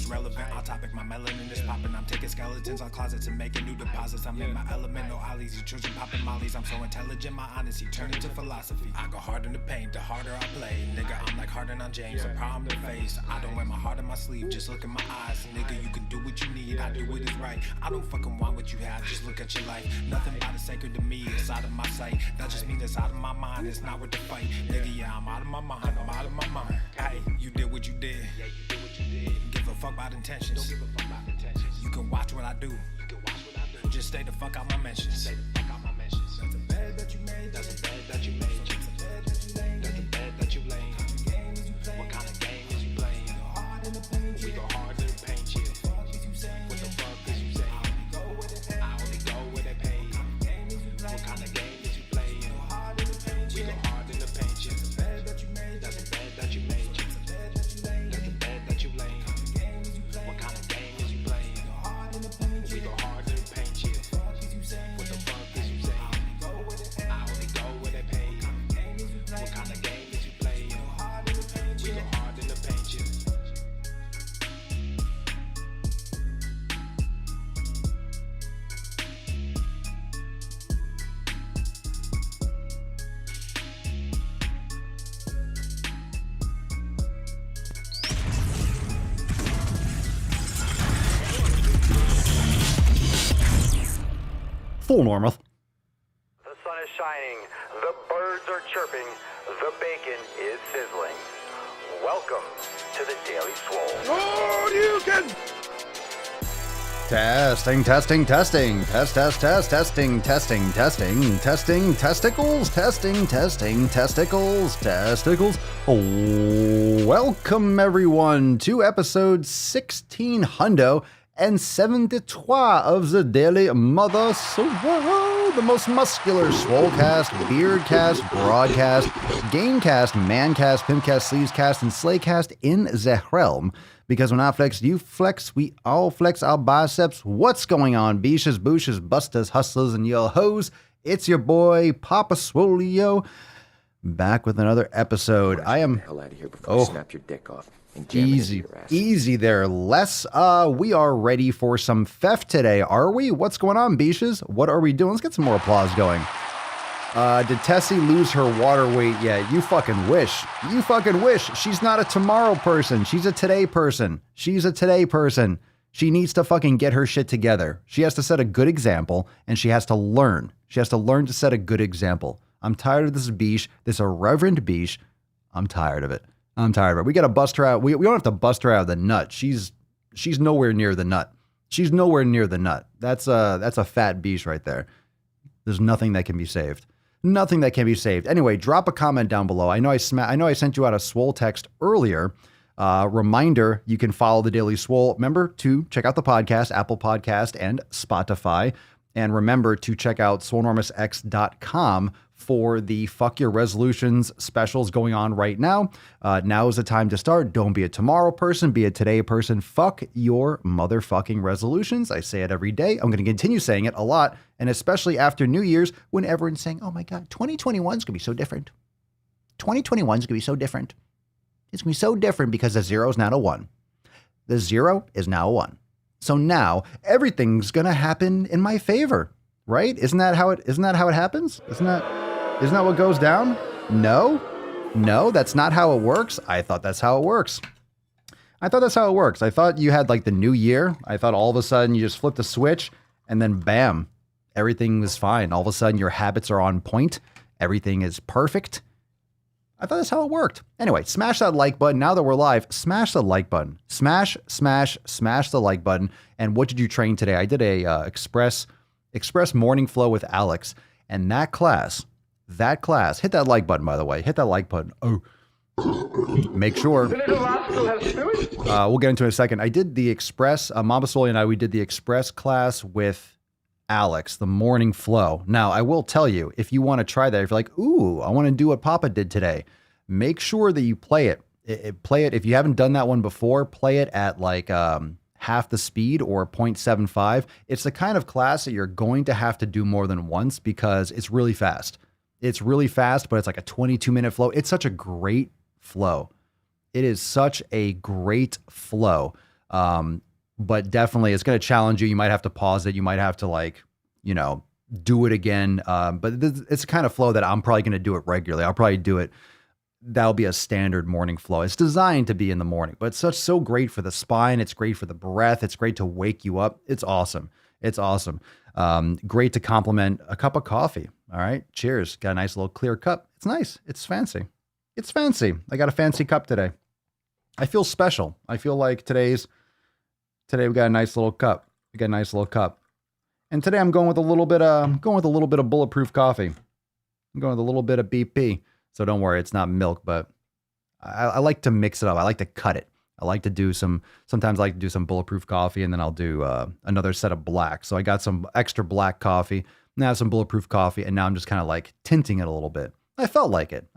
relevant. On topic, my melanin is popping. I'm taking skeletons on closets and making new deposits. I'm in my element, no ollies. You children popping mollies. I'm so intelligent, my honesty turned into philosophy. I go hard in the paint, the harder I play. Nigga, I'm like Harden on James, a problem to face. I don't wear my heart in my sleeve, just look in my eyes. Nigga, you can do what you need, I do what is right. I don't fucking want what you have, just look at your life. Nothing about it sacred to me, it's out of my sight. That just means it's out of my mind, it's not worth the fight. Nigga, yeah, I'm out of my mind, I'm out of my mind. Hey, you did what you did. Give a fuck about intentions. You can watch what I do. Just stay the fuck out my mentions. That's a bed that you made. That's a bed that you made. That's a bed that you laid. What kind of game is you playing? We go hard in the paint, yeah. What the fuck is you saying? I only go where they pay. What kind of game is you playing? We go hard in the paint, yeah. That's a bed that you made. That's a bed that you laid. What kind of game is you playing? We go hard in the paint, yeah. What the fuck is you saying? I only go where they pay. What kind of game is you playing? We go hard in the paint, yeah. Swolenormous. The sun is shining, the birds are chirping, the bacon is sizzling. Welcome to the Daily Swole. Oh, you can! Testing, testing, testing, testing, testicles, testicles. Oh, welcome everyone to episode 1673 of the Daily Mother Swole, the most muscular Swolecast, Beardcast, Broadcast, Gamecast, Mancast, Pimpcast, Sleevescast, and Slaycast in the realm. Because when I flex, you flex, we all flex our biceps. What's going on, beaches, booshes, busters, hustlers, and yo hoes? It's your boy, Papa Swolio, back with another episode. I am... Hell out of here before I snap your dick off. Easy there, Les. We are ready for some theft today, are we? What's going on, beaches? What are we doing? Let's get some more applause going. Did Tessie lose her water weight yet? You fucking wish. You fucking wish. She's not a tomorrow person. She's a today person. She needs to fucking get her shit together. She has to set a good example, and she has to learn. She has to learn to set a good example. I'm tired of this beesh, this irreverent beesh. I'm tired of it. We got to bust her out. We don't have to bust her out of the nut. She's nowhere near the nut. She's nowhere near the nut. That's a fat beast right there. There's nothing that can be saved. Nothing that can be saved. Anyway, drop a comment down below. I know I sent you out a Swole text earlier. Reminder, you can follow the Daily Swole. Remember to check out the podcast, Apple Podcast and Spotify. And remember to check out SwolenormousX.com for the Fuck Your Resolutions specials going on right now. Now is the time to start. Don't be a tomorrow person, be a today person. Fuck your motherfucking resolutions. I say it every day. I'm going to continue saying it a lot, and especially after New Year's when everyone's saying, oh my God, 2021 is going to be so different. 2021 is going to be so different. It's going to be so different because the 0 is now a 1. The 0 is now a 1. So now everything's going to happen in my favor, right? Isn't that how it happens? Isn't that what goes down? No, that's not how it works. I thought that's how it works. I thought you had like the new year. I thought all of a sudden you just flipped a switch and then bam, everything was fine. All of a sudden your habits are on point. Everything is perfect. I thought that's how it worked. Anyway, smash that like button. Now that we're live, smash the like button. Smash the like button. And what did you train today? I did a express morning flow with Alex. And that class, hit that like button, by the way. Hit that like button. Oh, make sure. We'll get into it in a second. I did the express, Mama Swole and we did the express class with Alex, the morning flow. Now, I will tell you, if you want to try that, if you're like, ooh, I want to do what Papa did today, make sure that you play it. Play it. If you haven't done that one before, play it at like half the speed or 0.75. It's the kind of class that you're going to have to do more than once because it's really fast. It's really fast, but it's like a 22-minute flow. It's such a great flow. It is such a great flow. But definitely it's going to challenge you. You might have to pause it. You might have to like, do it again. But it's a kind of flow that I'm probably going to do it regularly. I'll probably do it. That'll be a standard morning flow. It's designed to be in the morning, but it's so great for the spine. It's great for the breath. It's great to wake you up. It's awesome. It's awesome. Great to complement a cup of coffee. All right. Cheers. Got a nice little clear cup. It's nice. It's fancy. It's fancy. I got a fancy cup today. I feel special. I feel like today we got a nice little cup. We got a nice little cup. And today I'm going with a little bit of bulletproof coffee. I'm going with a little bit of BP. So don't worry, it's not milk, but I like to mix it up. I like to cut it. Sometimes I like to do some bulletproof coffee, and then I'll do another set of black. So I got some extra black coffee, now some bulletproof coffee, and now I'm just kind of like tinting it a little bit. I felt like it.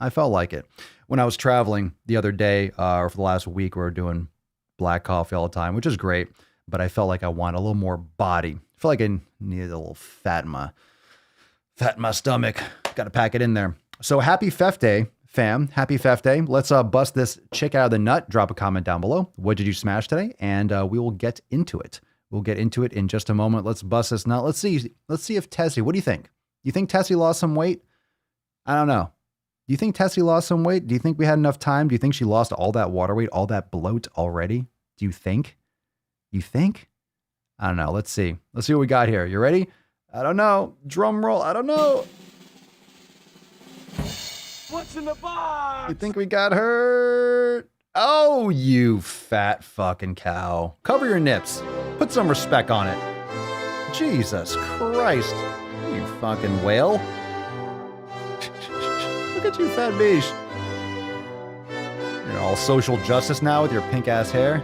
When I was traveling the other day, or for the last week, we were doing black coffee all the time, which is great, but I felt like I wanted a little more body. I feel like I needed a little fat in my stomach. Got to pack it in there. So happy Fef Day, fam. Happy Fef Day. Let's bust this chick out of the nut. Drop a comment down below. What did you smash today? And we will get into it. We'll get into it in just a moment. Let's bust this nut. Let's see if Tessie, what do you think? You think Tessie lost some weight? I don't know. Do you think Tessie lost some weight? Do you think we had enough time? Do you think she lost all that water weight, all that bloat already? Do you think? You think? I don't know. Let's see. Let's see what we got here. You ready? I don't know. Drum roll. I don't know. What's in the box? You think we got hurt? Oh, you fat fucking cow. Cover your nips. Put some respect on it. Jesus Christ. You fucking whale. Look at you, fat beach. You're all social justice now with your pink ass hair.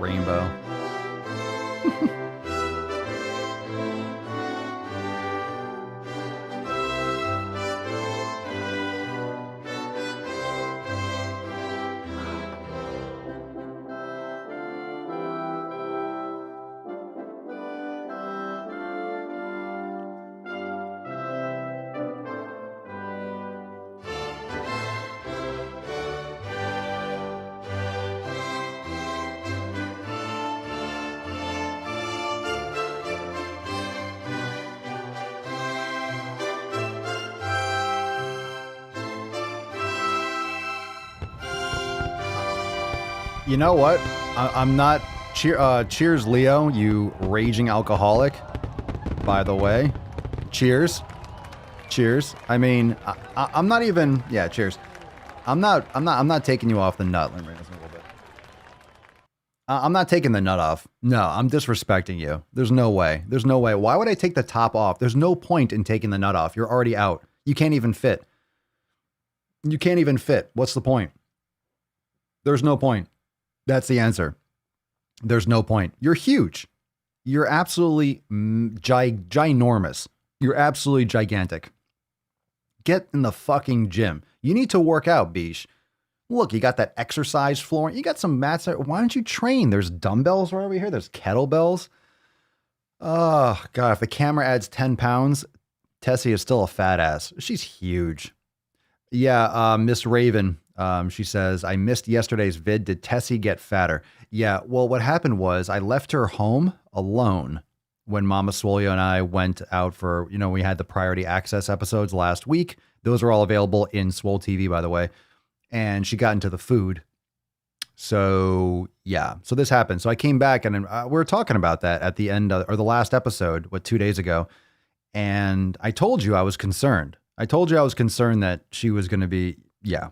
Rainbow. You know what? I'm not... cheers, Leo, you raging alcoholic. By the way. Cheers. Cheers. I mean, I'm not even... Yeah, cheers. I'm not taking you off the nut. Let me bring this in a little bit. I'm not taking the nut off. No, I'm disrespecting you. There's no way. There's no way. Why would I take the top off? There's no point in taking the nut off. You're already out. You can't even fit. You can't even fit. What's the point? There's no point. That's the answer. There's no point. You're huge. You're absolutely ginormous. You're absolutely gigantic. Get in the fucking gym. You need to work out, Bish. Look, you got that exercise floor. You got some mats there. Why don't you train? There's dumbbells right over here. There's kettlebells. Oh, God. If the camera adds 10 pounds, Tessie is still a fat ass. She's huge. Yeah, Miss Raven. She says, I missed yesterday's vid. Did Tessie get fatter? Yeah, well, what happened was I left her home alone when Mama Swolio and I went out for, we had the priority access episodes last week. Those are all available in Swole TV, by the way. And she got into the food. So, yeah. So this happened. So I came back and we were talking about that at the end or the last episode, 2 days ago. And I told you I was concerned. I told you I was concerned that she was going to be, yeah,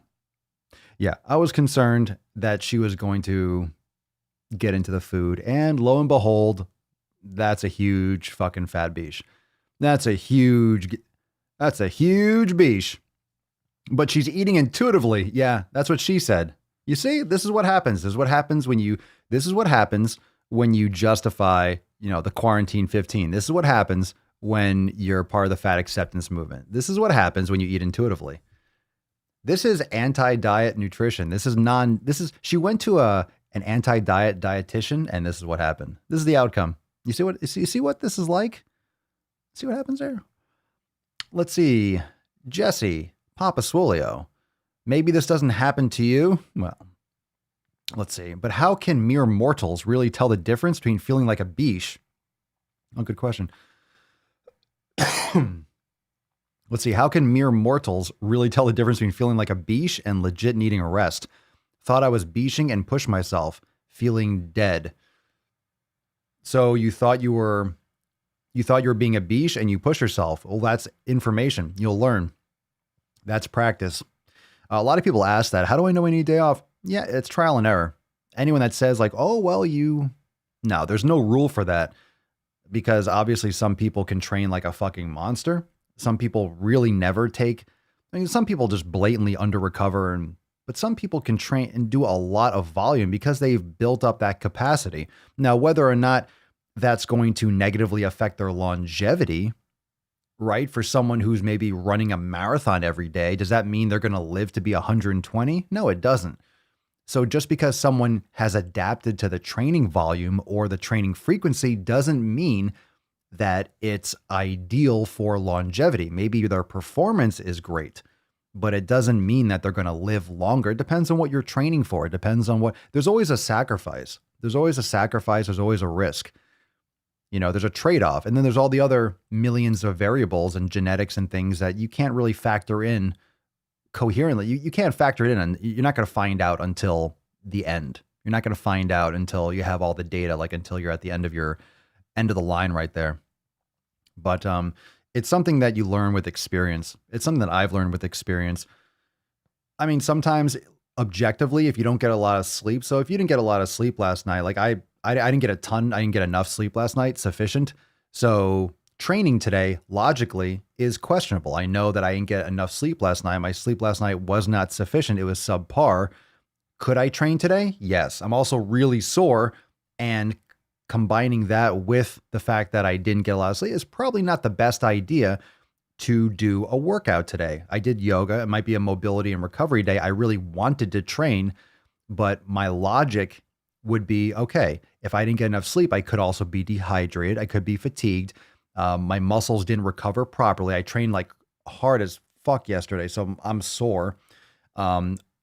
I was concerned that she was going to get into the food. And lo and behold, that's a huge fucking fat beach. That's a huge beach. But she's eating intuitively. Yeah, that's what she said. You see, this is what happens. This is what happens when you justify, the quarantine 15. This is what happens when you're part of the fat acceptance movement. This is what happens when you eat intuitively. This is anti-diet nutrition. She went to an anti-diet dietitian, and this is what happened. This is the outcome. You see what this is like? See what happens there? Let's see. Jesse, Papa Swolio. Maybe this doesn't happen to you. Well, Let's see. But how can mere mortals really tell the difference between feeling like a beesh? Oh, good question. Let's see. How can mere mortals really tell the difference between feeling like a beesh and legit needing a rest? Thought I was beeshing and pushed myself, feeling dead. So you thought you were being a beesh and you push yourself. Well, that's information. You'll learn. That's practice. A lot of people ask that. How do I know I need a day off? Yeah, it's trial and error. Anyone that says like, oh, well, no, there's no rule for that, because obviously some people can train like a fucking monster. Some people really never take, some people just blatantly under recover, but some people can train and do a lot of volume because they've built up that capacity. Now, whether or not that's going to negatively affect their longevity, right? For someone who's maybe running a marathon every day, does that mean they're going to live to be 120? No, it doesn't. So just because someone has adapted to the training volume or the training frequency doesn't mean that it's ideal for longevity. Maybe their performance is great, but it doesn't mean that they're going to live longer. It depends on what you're training for. It depends on there's always a sacrifice. There's always a risk. There's a trade-off. And then there's all the other millions of variables and genetics and things that you can't really factor in coherently. You can't factor it in, and you're not going to find out until the end. You're not going to find out until you have all the data, like until you're at the end of the line right there. But it's something that you learn with experience. It's something that I've learned with experience. I mean, sometimes objectively, if you don't get a lot of sleep. So if you didn't get a lot of sleep last night, like I didn't get I didn't get enough sleep last night, sufficient. So training today, logically, is questionable. I know that I didn't get enough sleep last night. My sleep last night was not sufficient. It was subpar. Could I train today? Yes. I'm also really sore, and combining that with the fact that I didn't get a lot of sleep is probably not the best idea to do a workout today. I did yoga. It might be a mobility and recovery day. I really wanted to train, but my logic would be, okay, if I didn't get enough sleep, I could also be dehydrated. I could be fatigued. My muscles didn't recover properly. I trained like hard as fuck yesterday, so I'm sore.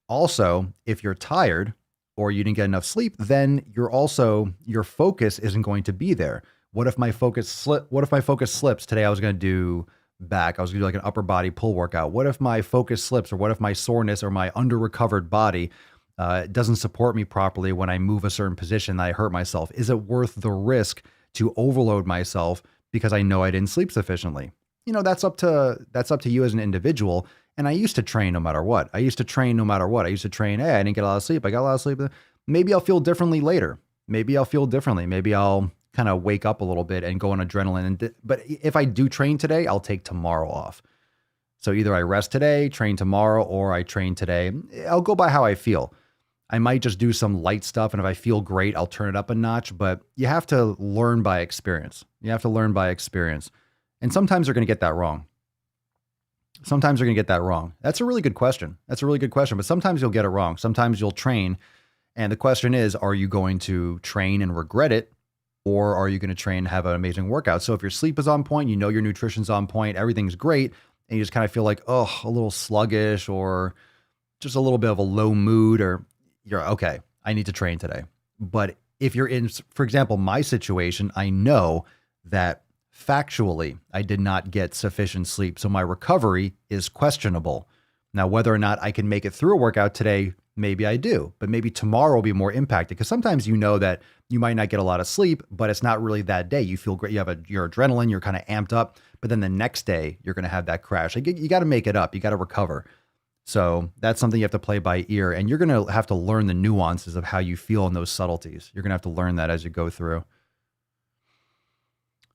Also, if you're tired or you didn't get enough sleep, then your focus isn't going to be there. What if my focus slips? Today I was going to do back. I was going to do like an upper body pull workout. What if my focus slips, or what if my soreness or my under recovered body doesn't support me properly when I move a certain position and I hurt myself? Is it worth the risk to overload myself because I know I didn't sleep sufficiently? That's up to you as an individual. And I used to train no matter what. I used to train, hey, I didn't get a lot of sleep. I got a lot of sleep. Maybe I'll feel differently later. Maybe I'll kind of wake up a little bit and go on adrenaline. But if I do train today, I'll take tomorrow off. So either I rest today, train tomorrow, or I train today. I'll go by how I feel. I might just do some light stuff, and if I feel great, I'll turn it up a notch. But you have to learn by experience. And sometimes you're going to get that wrong. That's a really good question. But sometimes you'll get it wrong. Sometimes you'll train. And the question is, are you going to train and regret it? Or are you going to train and have an amazing workout? So if your sleep is on point, your nutrition's on point, everything's great, and you just kind of feel like, a little sluggish or just a little bit of a low mood, or you're okay, I need to train today. But if you're in, for example, my situation, I know that factually, I did not get sufficient sleep. So my recovery is questionable. Now, whether or not I can make it through a workout today, maybe I do, but maybe tomorrow will be more impacted, because sometimes that you might not get a lot of sleep, but it's not really that day. You feel great. You have your adrenaline, you're kind of amped up, but then the next day you're going to have that crash. You got to make it up. You got to recover. So that's something you have to play by ear, and you're going to have to learn the nuances of how you feel in those subtleties. You're going to have to learn that as you go through.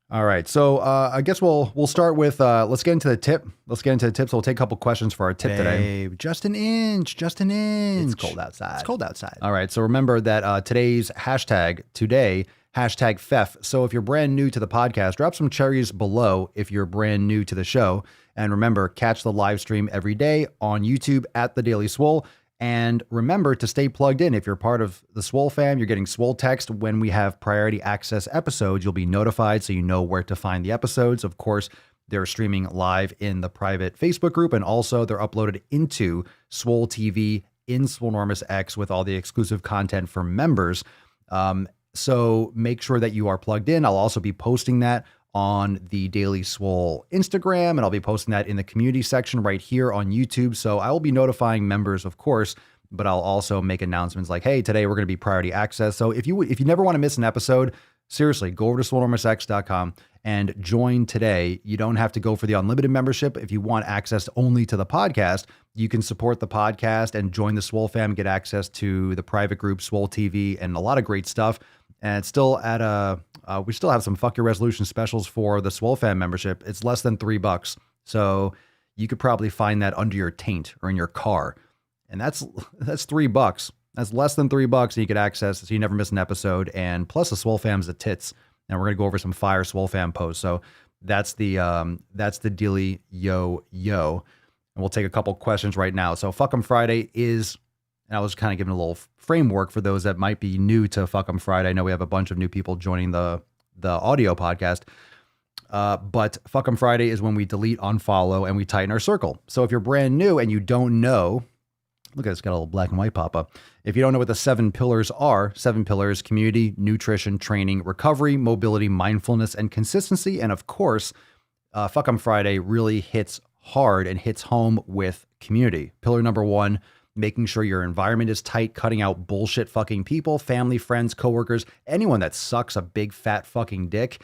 All right. So I guess we'll start with, let's get into the tip. So we'll take a couple questions for our tip today. Just an inch. It's cold outside. All right. So remember that today's hashtag today, #FEF. So if you're brand new to the podcast, drop some cherries below if you're brand new to the show. And remember, catch the live stream every day on YouTube at The Daily Swole. And remember to stay plugged in. If you're part of the Swole fam, you're getting Swole text when we have priority access episodes. You'll be notified so you know where to find the episodes. Of course, they're streaming live in the private Facebook group, and also they're uploaded into Swole TV in Swolenormous X with all the exclusive content for members. So make sure that you are plugged in. I'll also be posting that on the Daily Swole Instagram, and I'll be posting that in the community section right here on YouTube. So I will be notifying members, of course, but I'll also make announcements like, hey, today we're going to be priority access. So if you never want to miss an episode, seriously, go over to swolenormousx.com and join today. You don't have to go for the unlimited membership. If you want access only to the podcast, you can support the podcast and join the SwoleFam, get access to the private group, Swole TV, and a lot of great stuff. And it's still at we still have some Fuck Your Resolution specials for the SwoleFam membership. It's less than $3. So you could probably find that under your taint or in your car. And that's $3. That's less than $3, and you get access so you never miss an episode. And plus the SwoleFam's the tits. And we're gonna go over some fire SwoleFam posts. So that's the dealy yo. And we'll take a couple questions right now. So Fuck 'em Friday is, and I was kind of giving a little framework for those that might be new to Fuck 'em Friday. I know we have a bunch of new people joining the audio podcast. But Fuck 'em Friday is when we delete, unfollow, and we tighten our circle. So if you're brand new and you don't know, look at it, it's got a little black and white pop-up. If you don't know what the 7 pillars are, 7 pillars: community, nutrition, training, recovery, mobility, mindfulness, and consistency. And of course, Fuck 'em Friday really hits hard and hits home with community. Pillar number 1, making sure your environment is tight, cutting out bullshit fucking people, family, friends, coworkers, anyone that sucks a big fat fucking dick,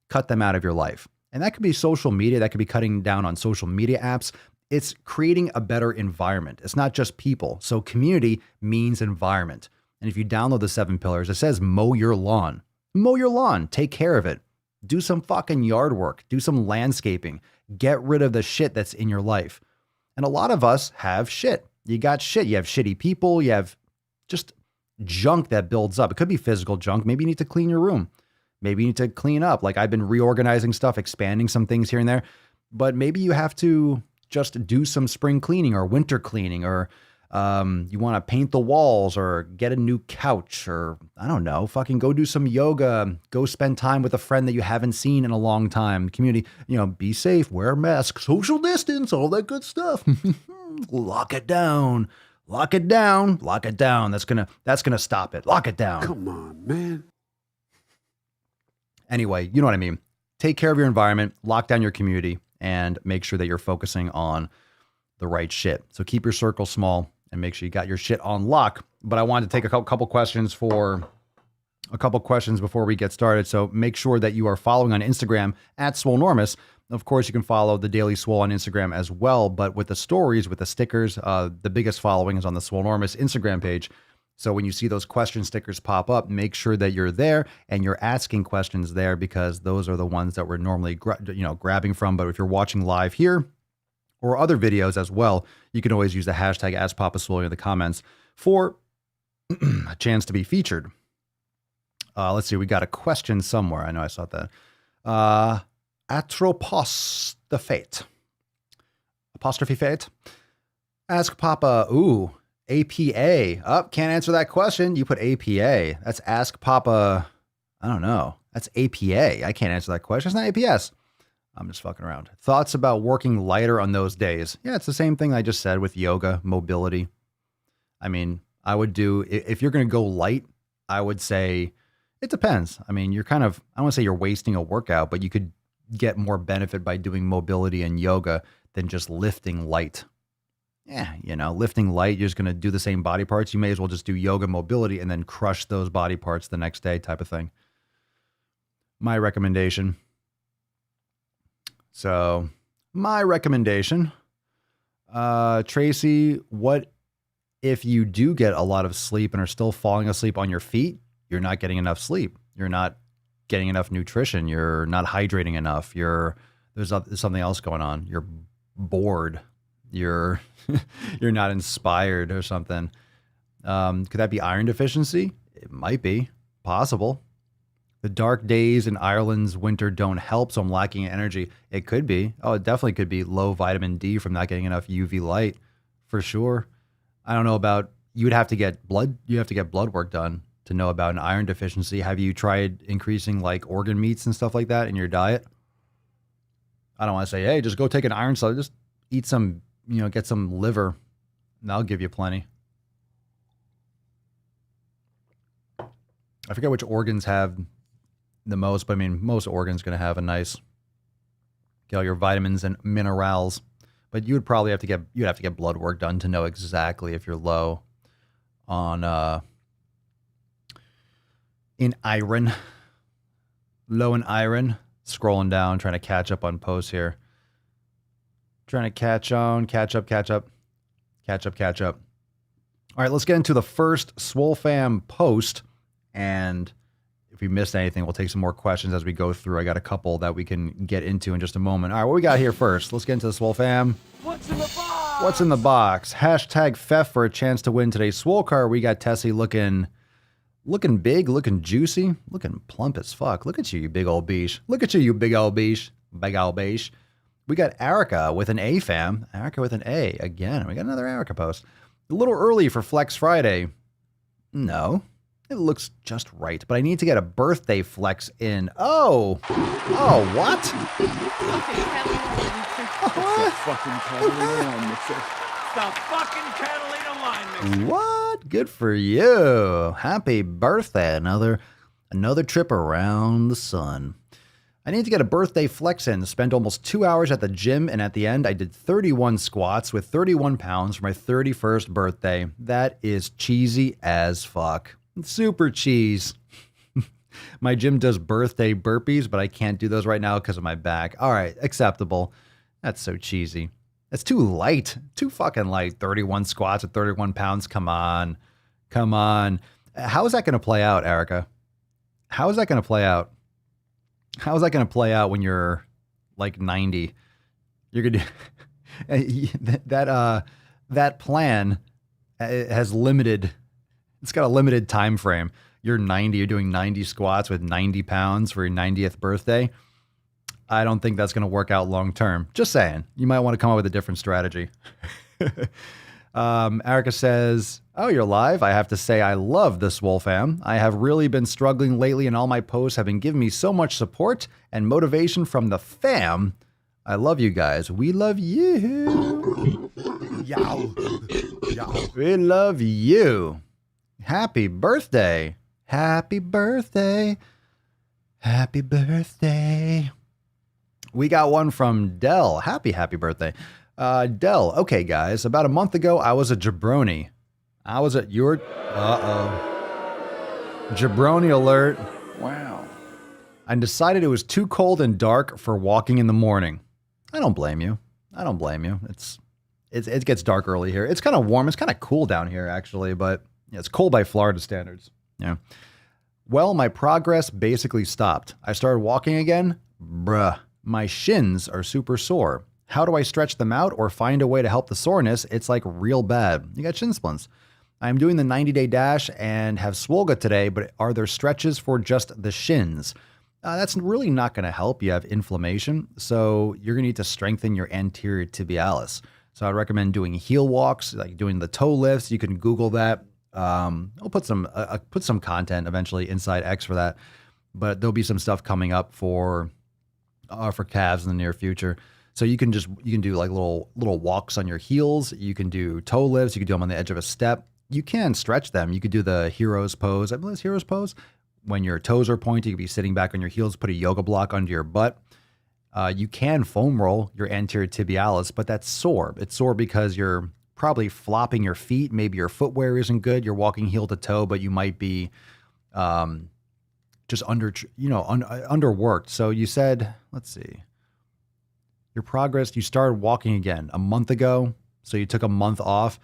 cut them out of your life. And that could be social media. That could be cutting down on social media apps. It's creating a better environment. It's not just people. So community means environment. And if you download the 7 pillars, it says mow your lawn. Mow your lawn. Take care of it. Do some fucking yard work. Do some landscaping. Get rid of the shit that's in your life. And a lot of us have shit. You got shit. You have shitty people. You have just junk that builds up. It could be physical junk. Maybe you need to clean your room. Maybe you need to clean up. Like I've been reorganizing stuff, expanding some things here and there. But maybe you have to just do some spring cleaning or winter cleaning, or you want to paint the walls or get a new couch, or I don't know, fucking go do some yoga, go spend time with a friend that you haven't seen in a long time. Community, be safe, wear a mask, social distance, all that good stuff. Lock it down. Lock it down. Lock it down. That's gonna stop it. Lock it down. Come on, man. Anyway, you know what I mean. Take care of your environment, lock down your community, and make sure that you're focusing on the right shit. So keep your circle small and make sure you got your shit on lock. But I wanted to take a couple questions before we get started. So make sure that you are following on Instagram at Swolenormous. Of course, you can follow the Daily Swole on Instagram as well. But with the stories, with the stickers, the biggest following is on the Swolenormous Instagram page. So when you see those question stickers pop up, make sure that you're there and you're asking questions there, because those are the ones that we're normally grabbing from. But if you're watching live here or other videos as well, you can always use the hashtag #AskPapaSwole in the comments for a chance to be featured. Let's see. We got a question somewhere. I know I saw that. Atropos the Fate. Apostrophe Fate. Ask Papa. Ooh. APA. Oh, can't answer that question. You put APA. That's Ask Papa. I don't know. That's APA. I can't answer that question. It's not APS. I'm just fucking around. Thoughts about working lighter on those days? Yeah, it's the same thing I just said with yoga, mobility. I mean, I would do, if you're going to go light, I would say it depends. I mean, you're kind of, I don't want to say you're wasting a workout, but you could get more benefit by doing mobility and yoga than just lifting light. Yeah, lifting light, you're just going to do the same body parts. You may as well just do yoga, mobility, and then crush those body parts the next day type of thing. My recommendation. So, my recommendation, Tracy, what if you do get a lot of sleep and are still falling asleep on your feet? You're not getting enough sleep. You're not getting enough nutrition. You're not hydrating enough. There's something else going on. You're bored. You're not inspired or something. Could that be iron deficiency? It might be possible. The dark days in Ireland's winter don't help, so I'm lacking in energy. It could be. Oh, it definitely could be low vitamin D from not getting enough UV light, for sure. I don't know about, you have to get blood work done to know about an iron deficiency. Have you tried increasing like organ meats and stuff like that in your diet? I don't want to say, hey, just go take an iron supplement. Just eat some, get some liver, and that'll give you plenty. I forget which organs have the most, but I mean, most organs going to have a nice, get all your vitamins and minerals. But you would probably have to get blood work done to know exactly if you're low on in iron. Low in iron. Scrolling down, trying to catch up on posts here. Trying to catch up. All right, let's get into the first SwoleFam post. And if we missed anything, we'll take some more questions as we go through. I got a couple that we can get into in just a moment. All right, what we got here first? Let's get into the SwoleFam. What's in the box? What's in the box? Hashtag theft for a chance to win today's Swole car. We got Tessie looking big, looking juicy, looking plump as fuck. Look at you, you big old beesh. Look at you, you big old beesh. Big old beesh. We got Erica with an A, fam. Erica with an A. Again, we got another Erica post. A little early for Flex Friday. No, it looks just right. But I need to get a birthday flex in. Oh, what? fucking Catalina line mixer. What? Good for you. Happy birthday. Another trip around the sun. I need to get a birthday flex in. Spent almost 2 hours at the gym, and at the end, I did 31 squats with 31 pounds for my 31st birthday. That is cheesy as fuck. Super cheese. My gym does birthday burpees, but I can't do those right now because of my back. All right, acceptable. That's so cheesy. That's too light. Too fucking light. 31 squats at 31 pounds. Come on. How is that going to play out, Erica? How is that going to play out? How is that going to play out when you're like 90? You're going to that plan has limited. It's got a limited time frame. You're 90. You're doing 90 squats with 90 pounds for your 90th birthday. I don't think that's going to work out long term. Just saying. You might want to come up with a different strategy. Erica says, oh, you're live. I have to say I love the SwoleFam. I have really been struggling lately, and all my posts have been giving me so much support and motivation from the fam. I love you guys. We love you. Yow. We love you. Happy birthday. Happy birthday. Happy birthday. We got one from Dell. Happy birthday. Dell, okay, guys. About a month ago, I was a jabroni. Jabroni alert. Wow. I decided it was too cold and dark for walking in the morning. I don't blame you. It gets dark early here. It's kind of warm. It's kind of cool down here, actually, but yeah, it's cold by Florida standards. Yeah. Well, my progress basically stopped. I started walking again. Bruh. My shins are super sore. How do I stretch them out or find a way to help the soreness? It's like real bad. You got shin splints. I'm doing the 90-day dash and have Swolga today, but are there stretches for just the shins? That's really not going to help. You have inflammation, so you're going to need to strengthen your anterior tibialis. So I'd recommend doing heel walks, like doing the toe lifts. You can Google that. I'll put some content eventually inside X for that, but there'll be some stuff coming up for calves in the near future. So you can do like little walks on your heels. You can do toe lifts. You can do them on the edge of a step. You can stretch them. You could do the hero's pose. I believe it's hero's pose. When your toes are pointed, you could be sitting back on your heels, put a yoga block under your butt. You can foam roll your anterior tibialis, but that's sore. It's sore because you're probably flopping your feet. Maybe your footwear isn't good. You're walking heel to toe, but you might be just underworked. So you said, let's see, your progress, you started walking again a month ago. So you took a month off.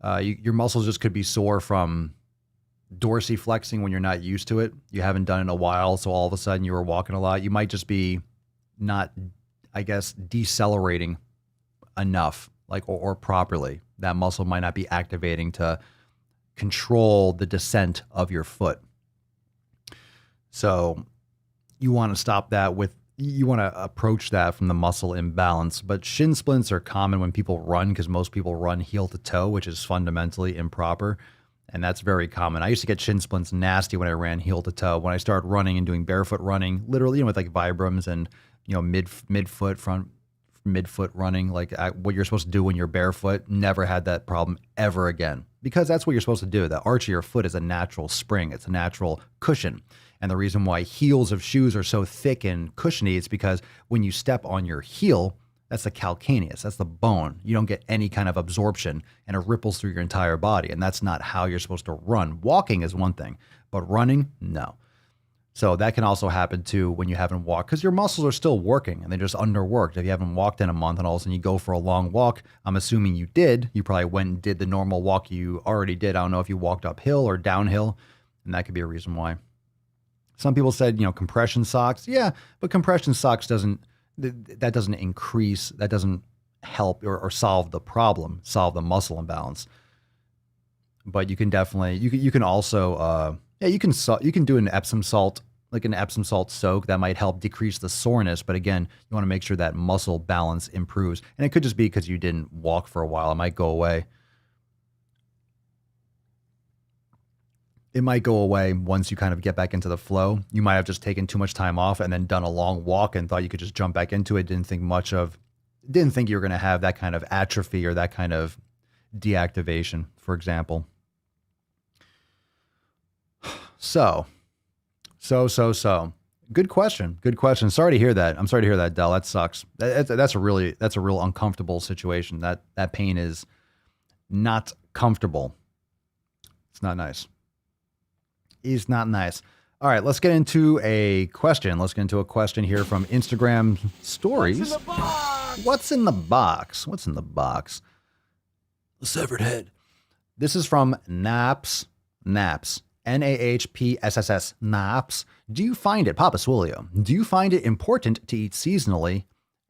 Your muscles just could be sore from dorsiflexing when you're not used to it. You haven't done it in a while. So all of a sudden you were walking a lot. You might just be not, I guess, decelerating enough, or properly. That muscle might not be activating to control the descent of your foot. So you want to stop that you want to approach that from the muscle imbalance. But shin splints are common when people run, because most people run heel to toe, which is fundamentally improper. And that's very common. I used to get shin splints nasty when I ran heel to toe. When I started running and doing barefoot running, literally, with like Vibrams and, midfoot running, like what you're supposed to do when you're barefoot, never had that problem ever again. because that's what you're supposed to do. The arch of your foot is a natural spring. It's a natural cushion. And the reason why heels of shoes are so thick and cushiony is because when you step on your heel, that's the calcaneus, that's the bone. You don't get any kind of absorption and it ripples through your entire body. And that's not how you're supposed to run. Walking is one thing, but running, no. So that can also happen too when you haven't walked, because your muscles are still working and they're just underworked. If you haven't walked in a month and all of a sudden you go for a long walk, I'm assuming you did. You probably went and did the normal walk you already did. I don't know if you walked uphill or downhill, and that could be a reason why. Some people said, compression socks. Yeah, but compression socks doesn't increase, that doesn't help or solve the problem, solve the muscle imbalance. But you can definitely, you can also, you can do an Epsom salt, like an Epsom salt soak that might help decrease the soreness. But again, you want to make sure that muscle balance improves. And it could just be because you didn't walk for a while. It might go away. It might go away once you kind of get back into the flow. You might have just taken too much time off and then done a long walk and thought you could just jump back into it. Didn't think you were going to have that kind of atrophy or that kind of deactivation, for example. So. Good question. Sorry to hear that. I'm sorry to hear that, Del. That sucks. That's a real uncomfortable situation. That pain is not comfortable. It's not nice. It's not nice. All right, let's get into a question. Let's get into a question here from Instagram stories. What's in the box? What's in the box? The severed head. This is from Naps. NAHPSSS, Naps. Do you find it, Papa Swolio, do you find it important to eat seasonally?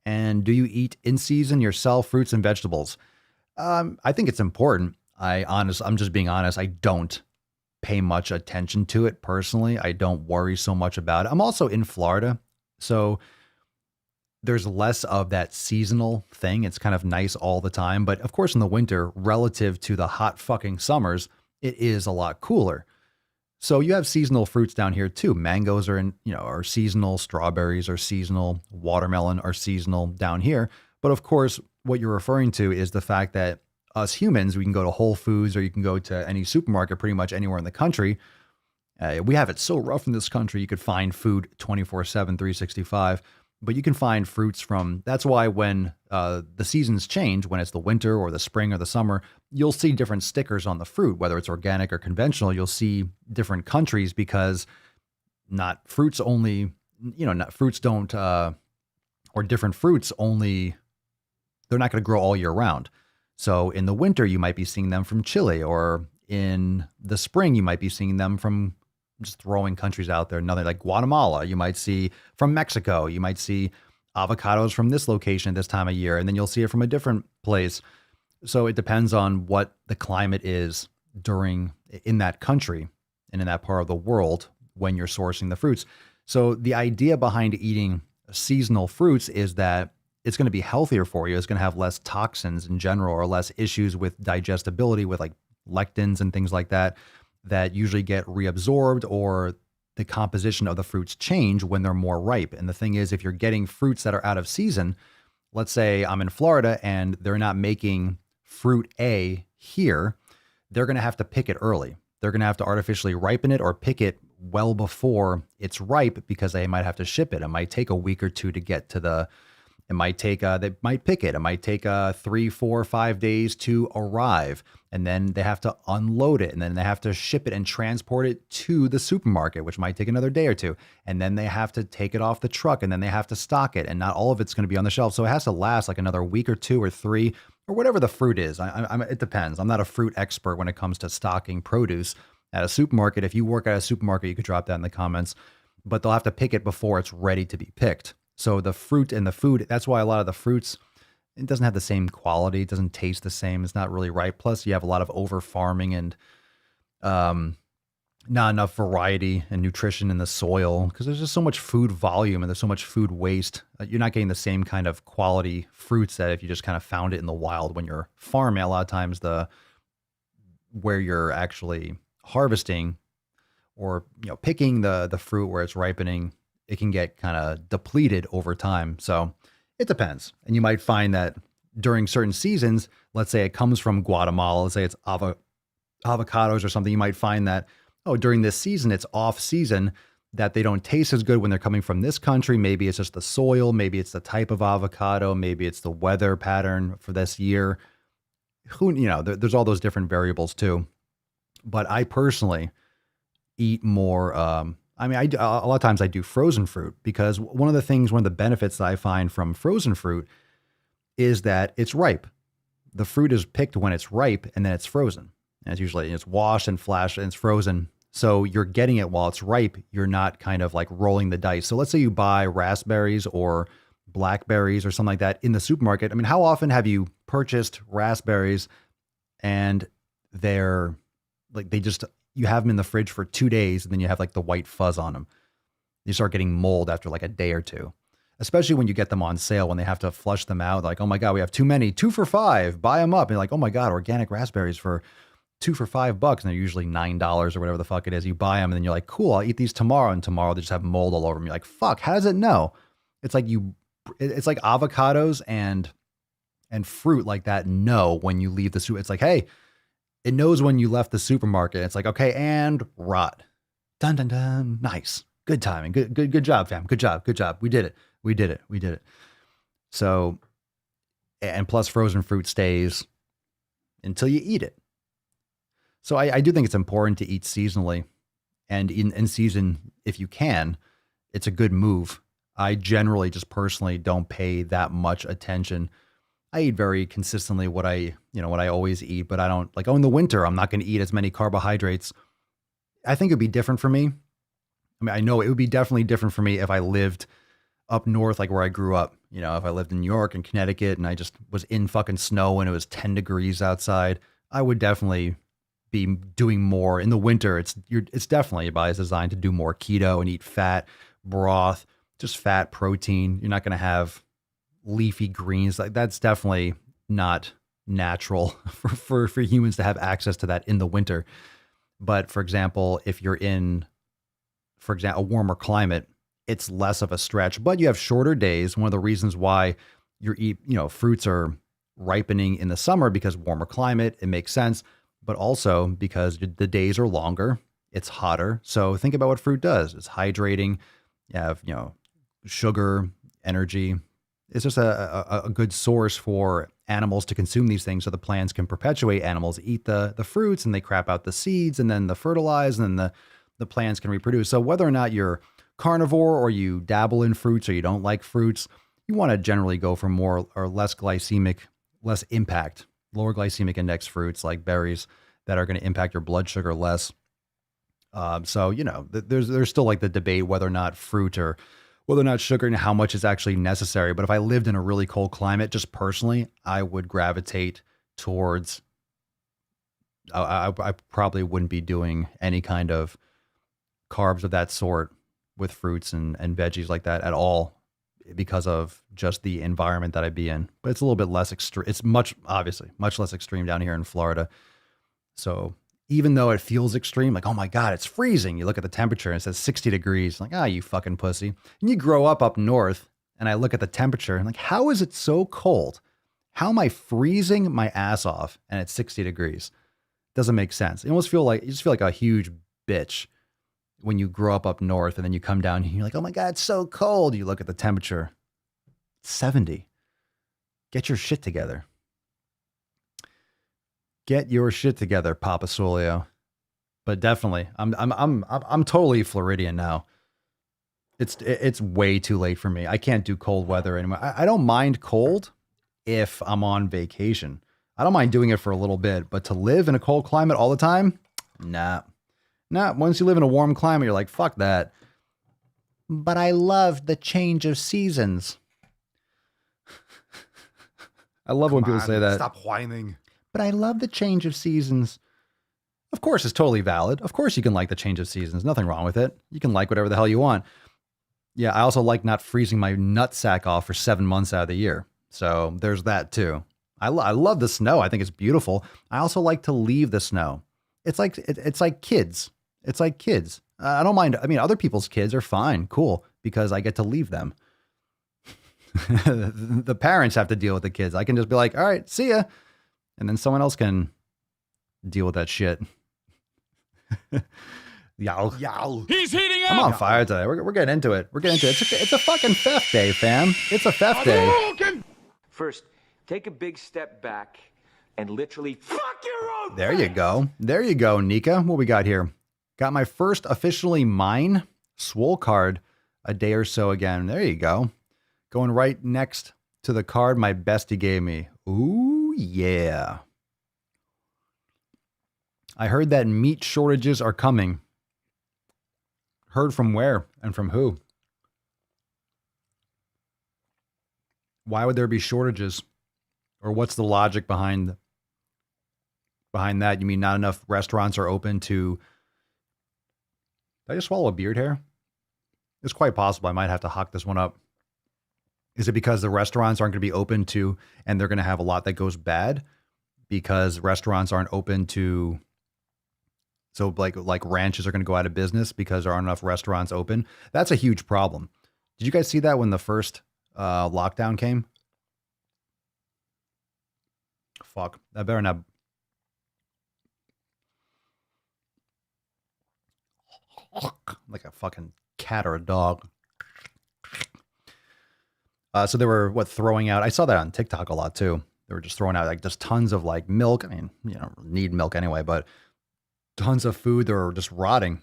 And do you eat in season yourself, fruits and vegetables? I think it's important. I'm just being honest. I don't pay much attention to it personally. I don't worry so much about it. I'm also in Florida, so there's less of that seasonal thing. It's kind of nice all the time. But of course, in the winter, relative to the hot fucking summers, it is a lot cooler. So you have seasonal fruits down here too. Mangoes are seasonal. Strawberries are seasonal. Watermelon are seasonal down here. But of course, what you're referring to is the fact that us humans, we can go to Whole Foods or you can go to any supermarket pretty much anywhere in the country. We have it so rough in this country. You could find food 24/7, 365. But you can find fruits that's why when the seasons change, when it's the winter or the spring or the summer, you'll see different stickers on the fruit, whether it's organic or conventional. You'll see different countries because not fruits only, not fruits don't, or different fruits only, they're not going to grow all year round. So in the winter, you might be seeing them from Chile, or in the spring, you might be seeing them from, just throwing countries out there, another like Guatemala, you might see from Mexico, you might see avocados from this location at this time of year, and then you'll see it from a different place. So it depends on what the climate is in that country and in that part of the world when you're sourcing the fruits. So the idea behind eating seasonal fruits is that it's going to be healthier for you. It's going to have less toxins in general, or less issues with digestibility, with like lectins and things like that usually get reabsorbed, or the composition of the fruits change when they're more ripe. And the thing is, if you're getting fruits that are out of season, let's say I'm in Florida and they're not making fruit A here, they're going to have to pick it early. They're going to have to artificially ripen it or pick it well before it's ripe, because they might have to ship it. It might take a week or two to get to they might pick it. It might take 3, 4, 5 days to arrive. And then they have to unload it. And then they have to ship it and transport it to the supermarket, which might take another day or two. And then they have to take it off the truck, and then they have to stock it. And not all of it's going to be on the shelf. So it has to last like another week or 2 or 3, or whatever the fruit is. It depends. I'm not a fruit expert when it comes to stocking produce at a supermarket. If you work at a supermarket, you could drop that in the comments. But they'll have to pick it before it's ready to be picked. So the fruit and the food, that's why a lot of the fruits, it doesn't have the same quality. It doesn't taste the same. It's not really ripe. Plus, you have a lot of over farming and not enough variety and nutrition in the soil, because there's just so much food volume and there's so much food waste. You're not getting the same kind of quality fruits that if you just kind of found it in the wild when you're farming. A lot of times where you're actually harvesting or picking the fruit where it's ripening, it can get kind of depleted over time. So it depends. And you might find that during certain seasons, let's say it comes from Guatemala, let's say it's avocados or something, you might find that, oh, during this season, it's off season, that they don't taste as good when they're coming from this country. Maybe it's just the soil. Maybe it's the type of avocado. Maybe it's the weather pattern for this year. There's all those different variables too. But I personally eat more. A lot of times I do frozen fruit because one of the benefits that I find from frozen fruit is that it's ripe. The fruit is picked when it's ripe and then it's frozen. And it's washed and flashed and it's frozen. So you're getting it while it's ripe. You're not kind of like rolling the dice. So let's say you buy raspberries or blackberries or something like that in the supermarket. I mean, how often have you purchased raspberries and they're like, you have them in the fridge for 2 days and then you have like the white fuzz on them. You start getting mold after like a day or two, especially when you get them on sale, when they have to flush them out. Like, oh my God, we have too many, 2 for $5, buy them up. And you're like, oh my God, organic raspberries for 2 for $5, and they're usually $9 or whatever the fuck it is. You buy them and then you're like, cool, I'll eat these tomorrow. And tomorrow they just have mold all over them. You're like, fuck, how does it know? It's like avocados and fruit like that know when you leave the soup. It's like, hey, it knows when you left the supermarket. It's like, okay, and rot. Dun, dun, dun. Nice. Good timing. Good job, fam. Good job. We did it. So, and plus frozen fruit stays until you eat it. So I do think it's important to eat seasonally, and in season, if you can, it's a good move. I generally just personally don't pay that much attention. I eat very consistently what I always eat, but I don't like, in the winter, I'm not going to eat as many carbohydrates. I think it'd be different for me. I mean, I know it would be definitely different for me if I lived up north, like where I grew up. If I lived in New York and Connecticut and I just was in fucking snow and it was 10 degrees outside, I would definitely be doing more in the winter. It's definitely by design to do more keto and eat fat, broth, just fat, protein. You're not going to have leafy greens. Like that's definitely not natural for humans to have access to that in the winter. But for example, if you're in, a warmer climate, it's less of a stretch, but you have shorter days. One of the reasons why fruits are ripening in the summer because warmer climate, it makes sense. But also because the days are longer, it's hotter. So think about what fruit does. It's hydrating. You have, sugar, energy. It's just a good source for animals to consume these things so the plants can perpetuate. Animals eat the fruits and they crap out the seeds and then the fertilize and then the plants can reproduce. So whether or not you're carnivore or you dabble in fruits or you don't like fruits, you want to generally go for more or less glycemic, less impact, lower glycemic index fruits like berries that are going to impact your blood sugar less. So, there's still like the debate whether or not fruit or whether or not sugar and how much is actually necessary. But if I lived in a really cold climate, just personally, I would gravitate towards, I probably wouldn't be doing any kind of carbs of that sort with fruits and veggies like that at all because of just the environment that I'd be in. But it's a little bit less extreme. It's much less extreme down here in Florida. So even though it feels extreme, like, oh my God, it's freezing. You look at the temperature and it says 60 degrees. Like, you fucking pussy. And you grow up north and I look at the temperature and like, how is it so cold? How am I freezing my ass off and it's 60 degrees? Doesn't make sense. You just feel like a huge bitch when you grow up north and then you come down here, you're like, oh my God, it's so cold. You look at the temperature, 70. Get your shit together. Get your shit together, Papa Swolio. But definitely, I'm totally Floridian now. It's way too late for me. I can't do cold weather anymore. I don't mind cold if I'm on vacation. I don't mind doing it for a little bit, but to live in a cold climate all the time, nah. Once you live in a warm climate, you're like, fuck that. But I love the change of seasons. I love when people say that. Stop whining. But I love the change of seasons. Of course, it's totally valid. Of course, you can like the change of seasons. Nothing wrong with it. You can like whatever the hell you want. Yeah, I also like not freezing my nutsack off for 7 months out of the year. So there's that too. I love the snow. I think it's beautiful. I also like to leave the snow. It's like kids. It's like kids. I don't mind. I mean, other people's kids are fine, cool, because I get to leave them. The parents have to deal with the kids. I can just be like, all right, see ya. And then someone else can deal with that shit. Yow. He's heating up. I'm on fire today. We're getting into it. It's a fucking theft day, fam. It's a theft day. First, take a big step back and literally fuck your own. There you go. There you go, Nika. What we got here? Got my first officially mine Swole card a day or so again. There you go. Going right next to the card my bestie gave me. Ooh, yeah. I heard that meat shortages are coming. Heard from where and from who? Why would there be shortages? Or what's the logic behind that? You mean not enough restaurants are open to... Did I just swallow a beard hair? It's quite possible. I might have to hock this one up. Is it because the restaurants aren't going to be open to, and they're going to have a lot that goes bad because restaurants aren't open to... So like ranches are going to go out of business because there aren't enough restaurants open. That's a huge problem. Did you guys see that when the first lockdown came? Fuck. I better not. Like a fucking cat or a dog. So they were throwing out. I saw that on TikTok a lot too. They were just throwing out like just tons of like milk. I mean, you don't need milk anyway, but tons of food that were just rotting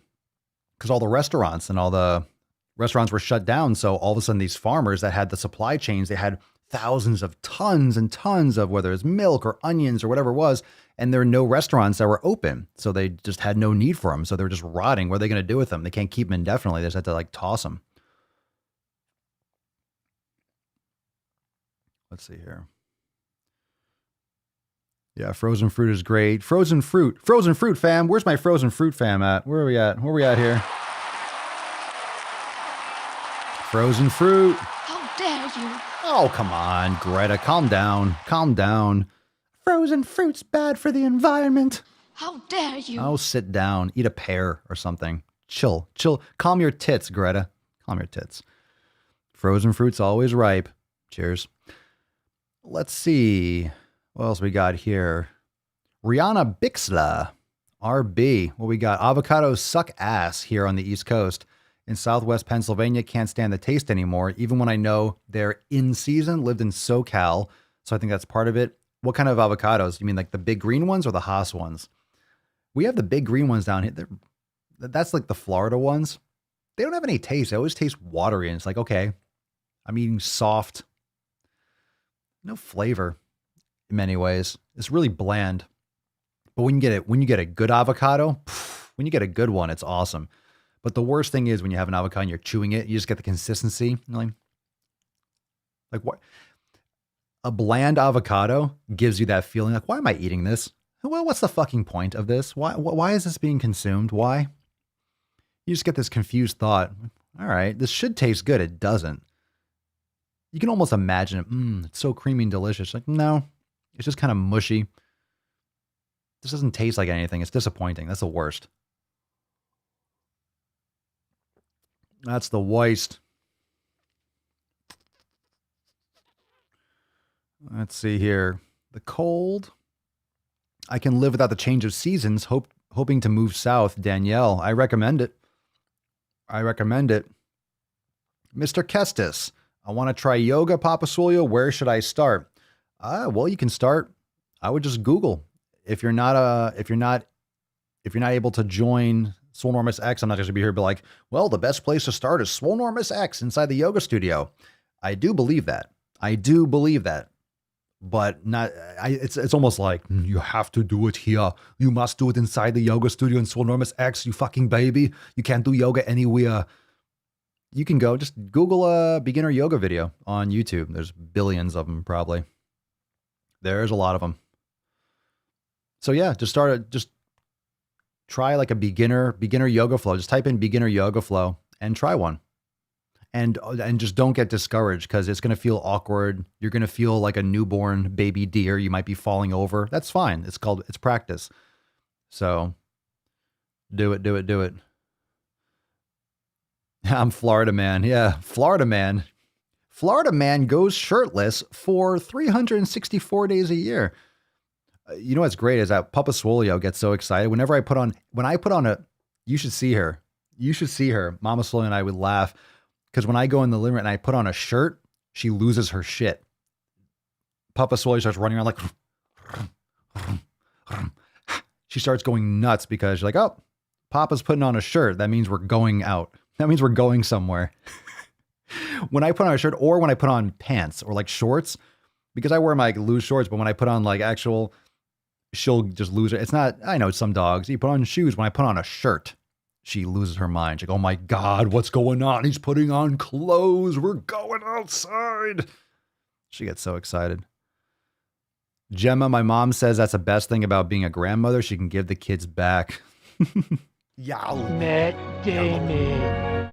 because all the restaurants were shut down. So all of a sudden these farmers that had the supply chains, they had thousands of tons and tons of whether it's milk or onions or whatever it was. And there were no restaurants that were open. So they just had no need for them. So they were just rotting. What are they going to do with them? They can't keep them indefinitely. They just have to like toss them. Let's see here. Yeah, frozen fruit is great. Frozen fruit fam. Where's my frozen fruit fam at? Where are we at? Where are we at here? Frozen fruit. How dare you? Oh, come on, Greta. Calm down. Calm down. Frozen fruit's bad for the environment. How dare you? Oh, sit down. Eat a pear or something. Chill. Calm your tits, Greta. Calm your tits. Frozen fruit's always ripe. Cheers. Let's see. What else we got here? Rihanna Bixla, RB. What we got? Avocados suck ass here on the East Coast. In Southwest Pennsylvania, can't stand the taste anymore, even when I know they're in season, lived in SoCal. So I think that's part of it. What kind of avocados? You mean like the big green ones or the Haas ones? We have the big green ones down here. That's like the Florida ones. They don't have any taste. They always taste watery. And it's like, okay, I'm eating soft. No flavor. In many ways, it's really bland. But when you get a good avocado, when you get a good one, it's awesome. But the worst thing is when you have an avocado and you're chewing it, you just get the consistency. You're like what? A bland avocado gives you that feeling like, why am I eating this? Well, what's the fucking point of this? Why is this being consumed? Why? You just get this confused thought. All right, this should taste good. It doesn't. You can almost imagine it. It's so creamy and delicious. Like, no. It's just kind of mushy. This doesn't taste like anything. It's disappointing. That's the worst. That's the worst. Let's see here. The cold. I can live without the change of seasons. Hoping to move south. Danielle, I recommend it. Mr. Kestis, I want to try yoga, Papa Swolio. Where should I start? Well, you can start. I would just Google. If you're not able to join Swolenormous X, I'm not just gonna be here, but like, well, the best place to start is Swolenormous X inside the yoga studio. I do believe that. But not. It's almost like you have to do it here. You must do it inside the yoga studio in Swolenormous X. You fucking baby. You can't do yoga anywhere. You can go just Google a beginner yoga video on YouTube. There's billions of them probably. There's a lot of them. So yeah, just try like a beginner yoga flow. Just type in beginner yoga flow and try one. And just don't get discouraged because it's going to feel awkward. You're going to feel like a newborn baby deer. You might be falling over. That's fine. It's practice. So do it. I'm Florida man. Yeah, Florida man. Florida man goes shirtless for 364 days a year. You know what's great is that Papa Swolio gets so excited whenever when I put on a, you should see her. You should see her. Mama Swolio and I would laugh because when I go in the living room and I put on a shirt, she loses her shit. Papa Swolio starts running around like, she starts going nuts because she's like, oh, Papa's putting on a shirt. That means we're going out. That means we're going somewhere. When I put on a shirt or when I put on pants or like shorts, because I wear my loose shorts, but when I put on like actual, she'll just lose it. It's not, I know some dogs, you put on shoes. When I put on a shirt, she loses her mind. She's like, oh my God, what's going on? He's putting on clothes. We're going outside. She gets so excited. Gemma, my mom says that's the best thing about being a grandmother. She can give the kids back. Matt Damon.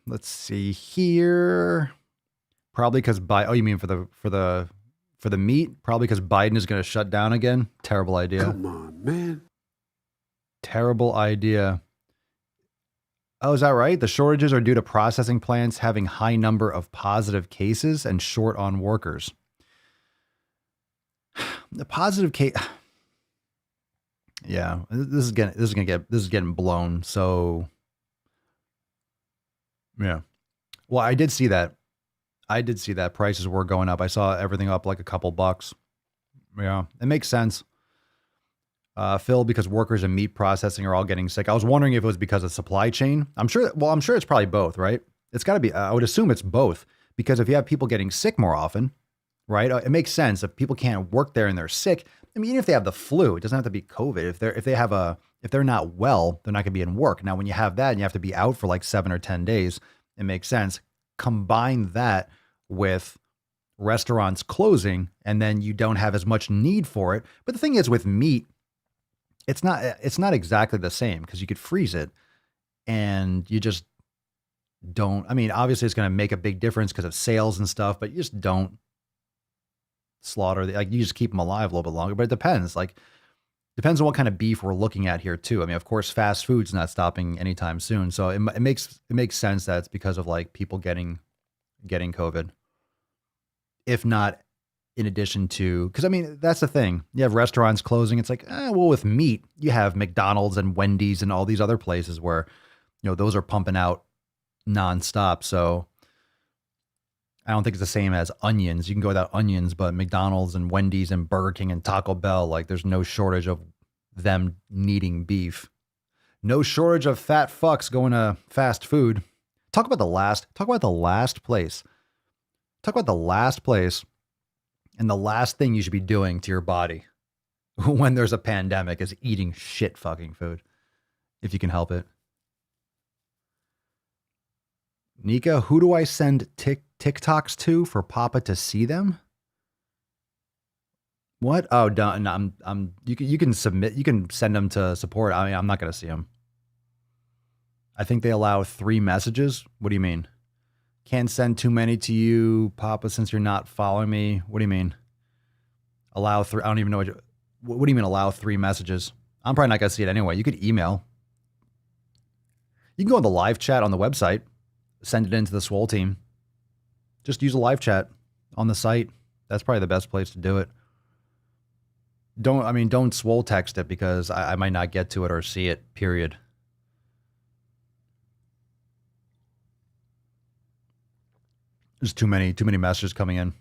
Let's see here. Probably because oh, you mean for the meat? Probably because Biden is going to shut down again. Terrible idea. Come on, man. Terrible idea. Oh, is that right? The shortages are due to processing plants having high number of positive cases and short on workers. The positive case. Yeah, this is getting blown. So, yeah. Well, I did see that. Prices were going up. I saw everything up like a couple bucks. Yeah, it makes sense. Phil, because workers in meat processing are all getting sick. I was wondering if it was because of supply chain. I'm sure it's probably both, right? It's got to be. I would assume it's both because if you have people getting sick more often, right? It makes sense. If people can't work there and they're sick, I mean, even if they have the flu, it doesn't have to be COVID. If they're not well, they're not going to be in work. Now, when you have that and you have to be out for like 7 or 10 days, it makes sense. Combine that with restaurants closing and then you don't have as much need for it. But the thing is with meat, it's not exactly the same because you could freeze it and you just don't. I mean, obviously it's going to make a big difference because of sales and stuff, but you just don't slaughter. Like you just keep them alive a little bit longer, but it depends. Like depends on what kind of beef we're looking at here too. I mean, of course, fast food's not stopping anytime soon. So it makes sense that it's because of like people getting COVID. If not in addition to, because I mean, that's the thing. You have restaurants closing. It's like, well, with meat, you have McDonald's and Wendy's and all these other places where, those are pumping out nonstop. So I don't think it's the same as onions. You can go without onions, but McDonald's and Wendy's and Burger King and Taco Bell, like there's no shortage of them needing beef. No shortage of fat fucks going to fast food. Talk about the last place. Talk about the last place and the last thing you should be doing to your body when there's a pandemic is eating shit fucking food, if you can help it. Nika, who do I send TikToks to for Papa to see them? What? Oh, done. You can submit. You can send them to support. I mean, I'm not going to see them. I think they allow 3 messages. What do you mean? Can't send too many to you, Papa, since you're not following me. What do you mean? Allow 3. I don't even know what do you mean allow 3 messages? I'm probably not going to see it anyway. You could email. You can go in the live chat on the website. Send it into the Swole team. Just use a live chat on the site. That's probably the best place to do it. Don't Swole text it because I might not get to it or see it, period. There's too many messages coming in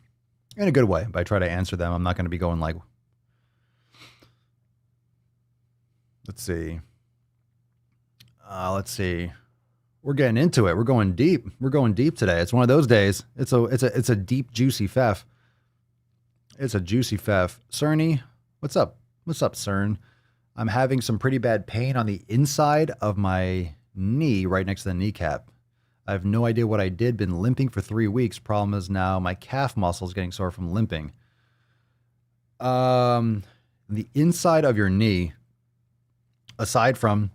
a good way, but I try to answer them. I'm not going to be going like, let's see. We're getting into it. We're going deep. We're going deep today. It's one of those days. It's a deep, juicy fef. It's a juicy fef. Cerny, what's up? What's up, Cern? I'm having some pretty bad pain on the inside of my knee, right next to the kneecap. I have no idea what I did. Been limping for 3 weeks. Problem is now my calf muscle is getting sore from limping. The inside of your knee, aside from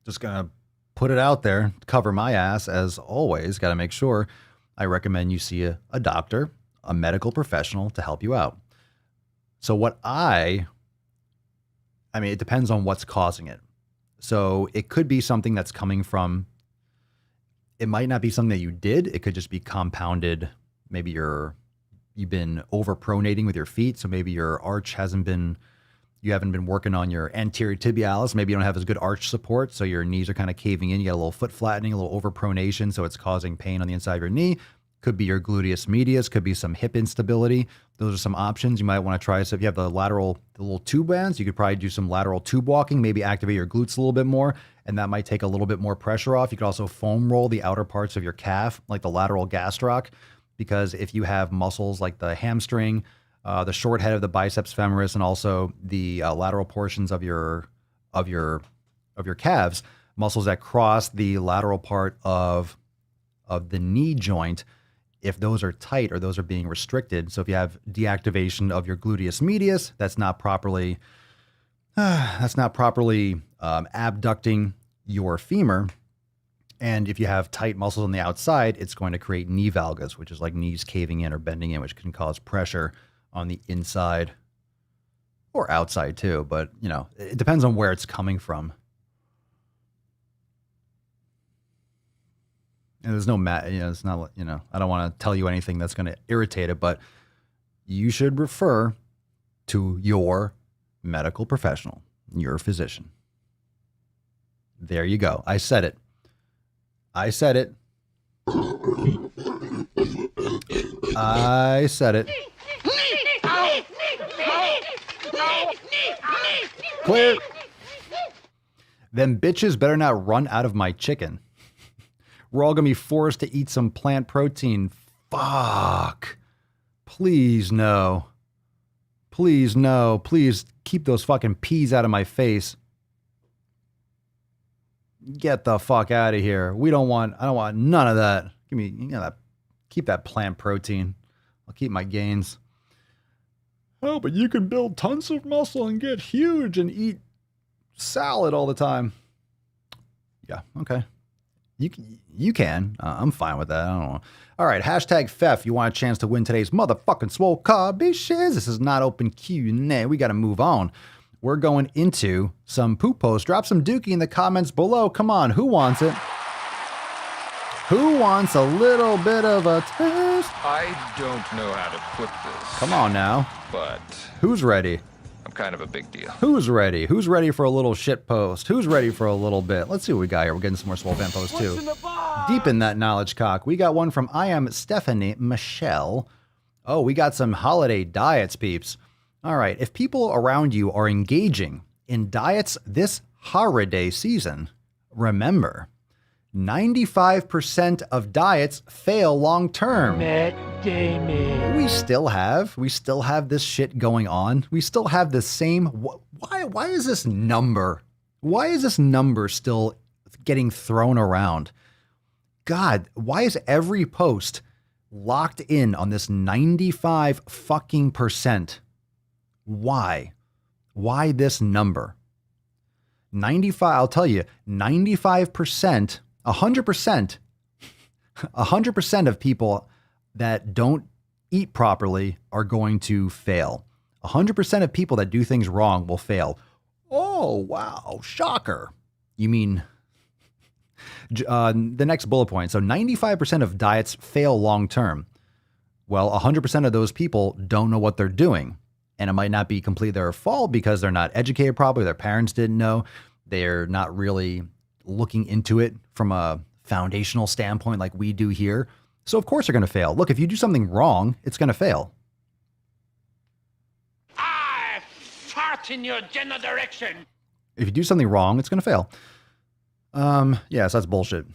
just gonna put it out there, cover my ass as always. Got to make sure. I recommend you see a doctor, a medical professional to help you out. So it depends on what's causing it. So it could be something that's coming from, it might not be something that you did. It could just be compounded. Maybe your you've been overpronating with your feet. So maybe your arch you haven't been working on your anterior tibialis. Maybe you don't have as good arch support. So your knees are kind of caving in. You got a little foot flattening, a little overpronation. So it's causing pain on the inside of your knee. Could be your gluteus medius, could be some hip instability. Those are some options you might want to try. So if you have the little tube bands, you could probably do some lateral tube walking, maybe activate your glutes a little bit more, and that might take a little bit more pressure off. You could also foam roll the outer parts of your calf, like the lateral gastroc, because if you have muscles like the hamstring, the short head of the biceps femoris, and also the lateral portions of your calves, muscles that cross the lateral part of the knee joint, if those are tight or those are being restricted. So if you have deactivation of your gluteus medius, that's not properly abducting your femur. And if you have tight muscles on the outside, it's going to create knee valgus, which is like knees caving in or bending in, which can cause pressure on the inside or outside too. But, it depends on where it's coming from. And there's no it's not, I don't want to tell you anything that's going to irritate it, but you should refer to your medical professional, your physician. There you go. I said it. I said it. Clear. Them bitches better not run out of my chicken. We're all going to be forced to eat some plant protein. Fuck. Please no. Please no. Please keep those fucking peas out of my face. Get the fuck out of here. I don't want none of that. Give me, keep that plant protein. I'll keep my gains. Oh, but you can build tons of muscle and get huge and eat salad all the time. Yeah, okay. You can. I'm fine with that. I don't know. All right, hashtag Fef. You want a chance to win today's motherfucking swole car, bitches? This is not open Q&A. We got to move on. We're going into some poop posts. Drop some dookie in the comments below. Come on, who wants it? Who wants a little bit of a taste? I don't know how to put this. Come on now. But who's ready? I'm kind of a big deal. Who's ready? Who's ready for a little shit post? Who's ready for a little bit? Let's see what we got here. We're getting some more SwoleFam posts too. Deep in that knowledge cock. We got one from I am Stephanie Michelle. Oh, we got some holiday diets, peeps. All right. If people around you are engaging in diets this holiday season, remember, 95% of diets fail long term. Matt Damon. We still have this shit going on. We still have the same. Why is this number? Why is this number still getting thrown around? God, why is every post locked in on this 95 fucking percent? Why? Why this number? 95, I'll tell you, 95%, 100% of people that don't eat properly are going to fail. 100% of people that do things wrong will fail. Oh, wow, shocker. You mean the next bullet point. So 95% of diets fail long term. Well, 100% of those people don't know what they're doing. And it might not be completely their fault because they're not educated properly. Their parents didn't know. They're not really looking into it from a foundational standpoint like we do here. So of course they're going to fail. Look, if you do something wrong, it's going to fail. I fart in your general direction. If you do something wrong, it's going to fail. Yeah, so that's bullshit.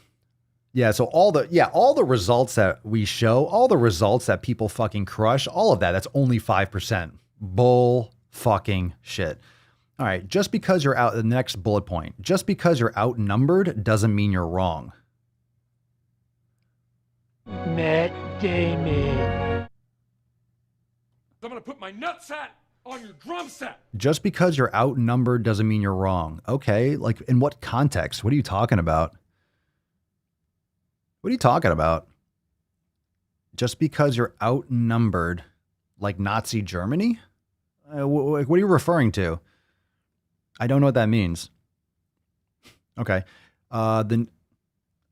Yeah, so all the results that we show, all the results that people fucking crush, all of that's only 5%. Bull fucking shit. All right, just because you're out, the next bullet point, just because you're outnumbered doesn't mean you're wrong. Matt Damon. I'm gonna put my nutsack on your drum set. Just because you're outnumbered doesn't mean you're wrong. Okay, like in what context? What are you talking about? What are you talking about? Just because you're outnumbered, like Nazi Germany? What are you referring to? I don't know what that means. Okay.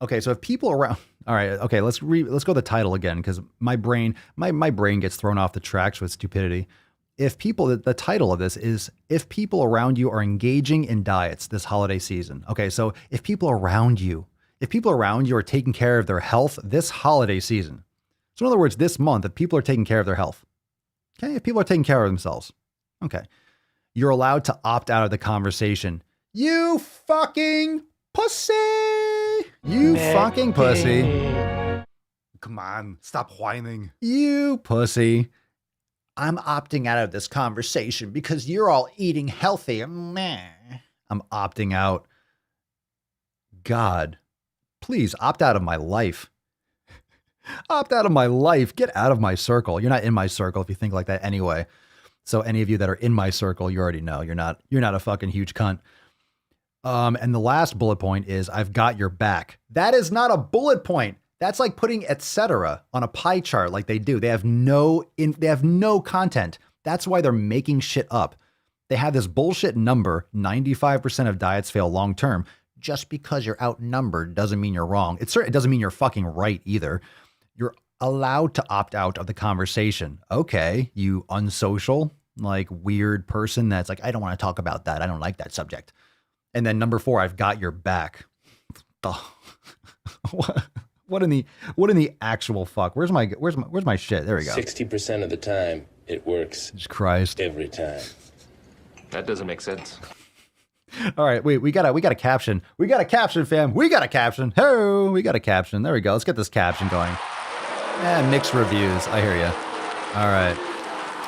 Okay, so if people around, all right, okay, let's go to the title again because my brain gets thrown off the tracks with stupidity. If people, the title of this is if people around you are engaging in diets this holiday season. Okay, so if people around you are taking care of their health this holiday season. So in other words, this month, if people are taking care of their health, okay, if people are taking care of themselves, okay, you're allowed to opt out of the conversation. You fucking pussy! You fucking pussy. Come on, stop whining. You pussy. I'm opting out of this conversation because you're all eating healthy. I'm opting out. God, please opt out of my life. Opt out of my life. Get out of my circle. You're not in my circle if you think like that anyway. So any of you that are in my circle, you already know you're not a fucking huge cunt. And the last bullet point is I've got your back. That is not a bullet point. That's like putting etc. on a pie chart like they do. They have no content. That's why they're making shit up. They have this bullshit number, 95% of diets fail long term. Just because you're outnumbered doesn't mean you're wrong. It doesn't mean you're fucking right either. You're allowed to opt out of the conversation. Okay, you unsocial, like weird person that's like, I don't want to talk about that. I don't like that subject. And then number 4, I've got your back. What in the actual fuck? Where's my shit? There we go. 60% of the time, it works. Jesus Christ. Every time. That doesn't make sense. All right, wait, we got a caption. We got a caption, fam. We got a caption. Hey, we got a caption. There we go. Let's get this caption going. Mixed reviews. I hear you. All right.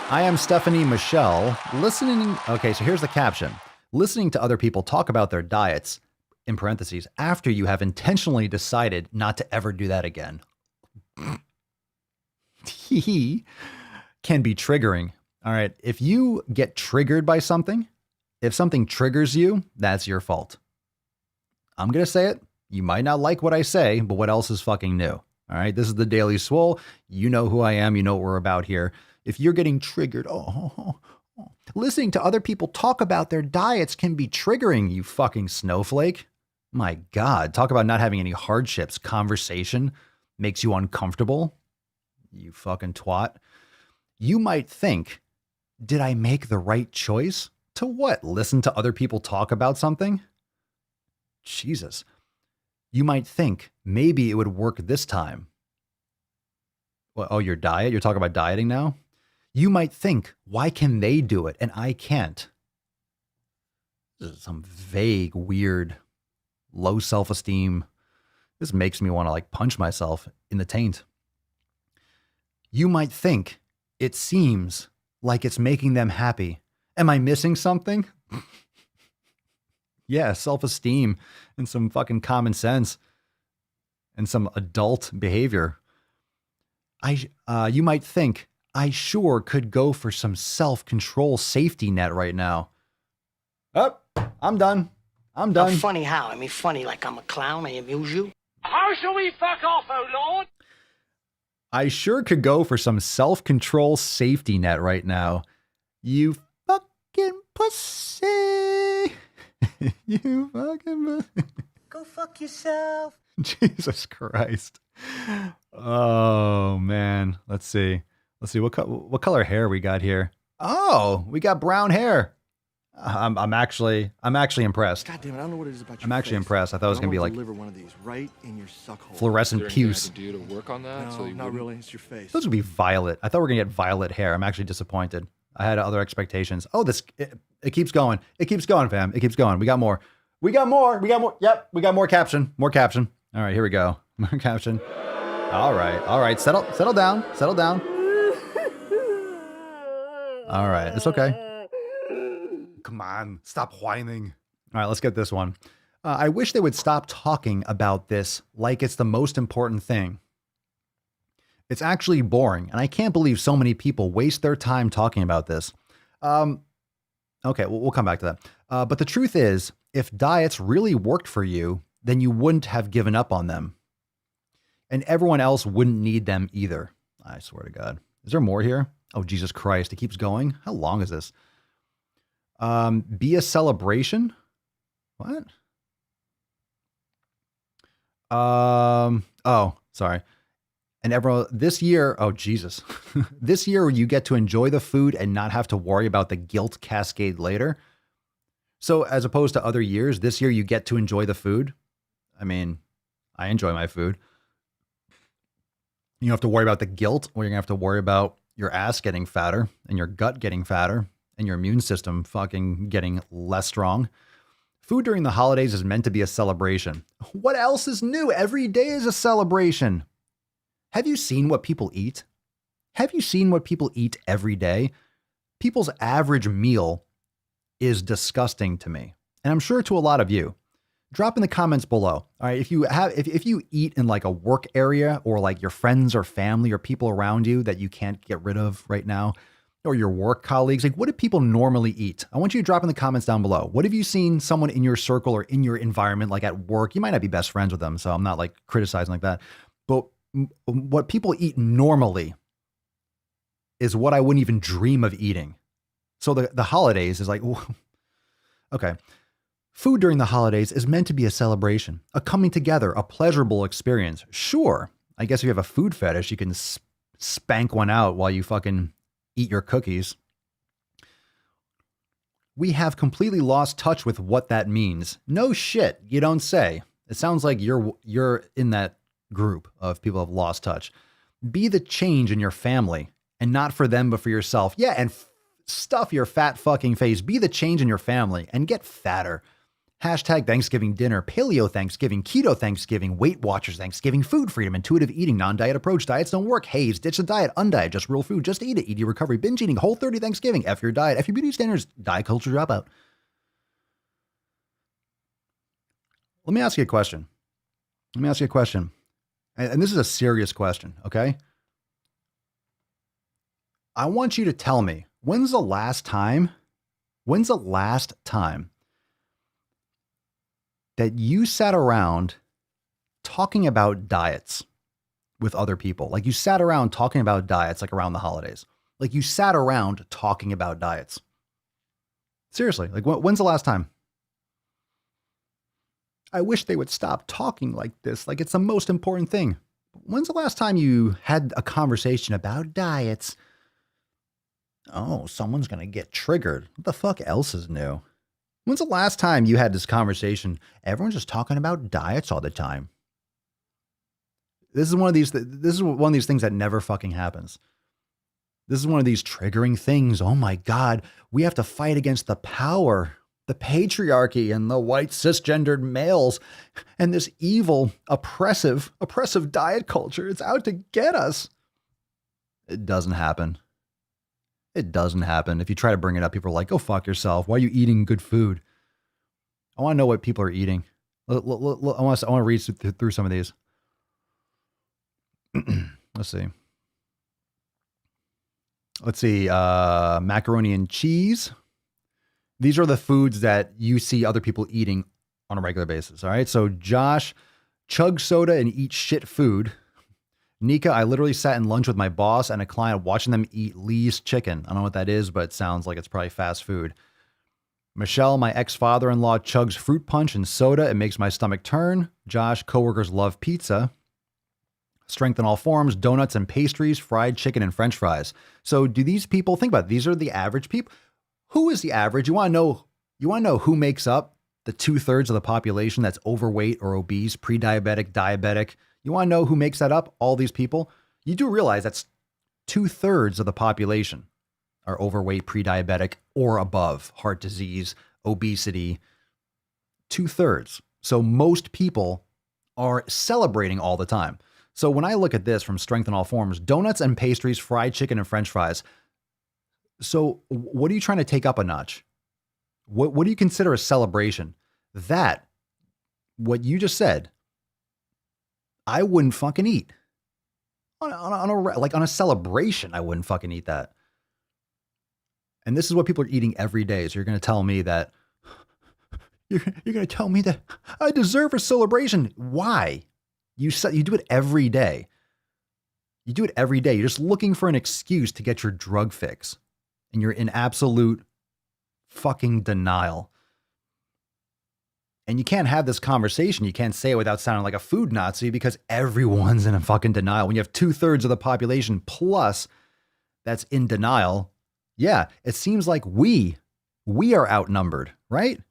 I am Stephanie Michelle, listening. Okay, so here's the caption. Listening to other people talk about their diets, in parentheses, after you have intentionally decided not to ever do that again. Can be triggering. All right. If you get triggered by something, if something triggers you, that's your fault. I'm going to say it. You might not like what I say, but what else is fucking new? All right. This is the Daily Swole. You know who I am. You know what we're about here. If you're getting triggered, listening to other people talk about their diets can be triggering, you fucking snowflake. My God, talk about not having any hardships. Conversation makes you uncomfortable. You fucking twat. You might think, did I make the right choice? To what? Listen to other people talk about something? Jesus. You might think maybe it would work this time. Well, oh, your diet? You're talking about dieting now? You might think, why can they do it and I can't? This is some vague, weird, low self-esteem. This makes me want to like punch myself in the taint. You might think it seems like it's making them happy. Am I missing something? Yeah, self-esteem and some fucking common sense and some adult behavior. You might think, I sure could go for some self-control safety net right now. Oh, I'm done. Funny how? I mean, funny like I'm a clown. I amuse you. How shall we fuck off, oh Lord? I sure could go for some self-control safety net right now. You fucking pussy. You fucking pussy. Go fuck yourself. Jesus Christ. Oh, man. Let's see what color hair we got here. Oh, we got brown hair. I'm actually impressed. God damn it! I don't know what it is about you. I'm actually impressed. I thought it was gonna be like deliver one of these right in your suck hole. Fluorescent puce. Do to work on that? No, So you not wouldn't- really. It's your face. Those would be violet. I thought we were gonna get violet hair. I'm actually disappointed. I had other expectations. Oh, it keeps going. It keeps going, fam. It keeps going. We got more. Yep, we got more caption. More caption. All right, here we go. More caption. All right. Settle down. All right, it's okay. Come on, stop whining. All right, let's get this one. I wish they would stop talking about this like it's the most important thing. It's actually boring, and I can't believe so many people waste their time talking about this. Okay, we'll come back to that. But the truth is, if diets really worked for you, then you wouldn't have given up on them. And everyone else wouldn't need them either. I swear to God. Is there more here? Oh, Jesus Christ. It keeps going. How long is this? Be a celebration? What? Oh, sorry. And everyone this year, oh Jesus. This year you get to enjoy the food and not have to worry about the guilt cascade later. So as opposed to other years, this year you get to enjoy the food. I mean, I enjoy my food. You don't have to worry about the guilt, or you're gonna have to worry about your ass getting fatter and your gut getting fatter and your immune system fucking getting less strong. Food during the holidays is meant to be a celebration. What else is new? Every day is a celebration. Have you seen what people eat? Have you seen what people eat every day? People's average meal is disgusting to me, and I'm sure to a lot of you. Drop in the comments below. All right, if you eat in like a work area, or like your friends or family or people around you that you can't get rid of right now, or your work colleagues, like what do people normally eat? I want you to drop in the comments down below. What have you seen someone in your circle or in your environment, like at work? You might not be best friends with them, so I'm not like criticizing like that. But what people eat normally is what I wouldn't even dream of eating. So the holidays is like, okay. Food during the holidays is meant to be a celebration, a coming together, a pleasurable experience. Sure, I guess if you have a food fetish, you can spank one out while you fucking eat your cookies. We have completely lost touch with what that means. No shit, you don't say. It sounds like you're in that group of people who have lost touch. Be the change in your family, and not for them, but for yourself. Yeah, and stuff your fat fucking face. Be the change in your family and get fatter. Hashtag Thanksgiving dinner, paleo Thanksgiving, keto Thanksgiving, Weight Watchers Thanksgiving, food freedom, intuitive eating, non-diet approach, diets don't work, haze, ditch the diet, undiet, just real food, just eat it, ED recovery, binge eating, Whole30 Thanksgiving, F your diet, F your beauty standards, diet culture dropout. Let me ask you a question. And this is a serious question, okay? I want you to tell me, when's the last time that you sat around talking about diets with other people? Like you sat around talking about diets, like around the holidays. Like you sat around talking about diets. Seriously, like when's the last time? I wish they would stop talking like this. Like it's the most important thing. When's the last time you had a conversation about diets? Oh, someone's going to get triggered. What the fuck else is new? When's the last time you had this conversation? Everyone's just talking about diets all the time. This is one of these things that never fucking happens. This is one of these triggering things. Oh my God, we have to fight against the power, the patriarchy, and the white cisgendered males, and this evil, oppressive diet culture. It's out to get us. It doesn't happen. It doesn't happen. If you try to bring it up, people are like, go fuck yourself. Why are you eating good food? I want to know what people are eating. I want to read through some of these. Let's see. Macaroni and cheese. These are the foods that you see other people eating on a regular basis. All right. So Josh, chug soda and eat shit food. Nika, I literally sat in lunch with my boss and a client watching them eat Lee's chicken. I don't know what that is, but it sounds like it's probably fast food. Michelle, my ex-father-in-law, chugs fruit punch and soda. It makes my stomach turn. Josh, coworkers love pizza. Strength in all forms, donuts and pastries, fried chicken and french fries. So do these people, think about it, these are the average people. Who is the average? You want to know who makes up the 2/3 of the population that's overweight or obese, pre-diabetic, diabetic? You want to know who makes that up? All these people? You do realize that's 2/3 of the population are overweight, pre-diabetic, or above, heart disease, obesity. 2/3. So most people are celebrating all the time. So when I look at this from Strength in All Forms, donuts and pastries, fried chicken and french fries. So what are you trying to take up a notch? What do you consider a celebration? That, what you just said, I wouldn't fucking eat. On a celebration, I wouldn't fucking eat that. And this is what people are eating every day. So you're going to tell me that you're going to tell me that I deserve a celebration. Why? You do it every day. You do it every day. You're just looking for an excuse to get your drug fix. And you're in absolute fucking denial. And you can't have this conversation. You can't say it without sounding like a food Nazi because everyone's in a fucking denial. When you have 2/3 of the population plus that's in denial, yeah, it seems like we are outnumbered, right?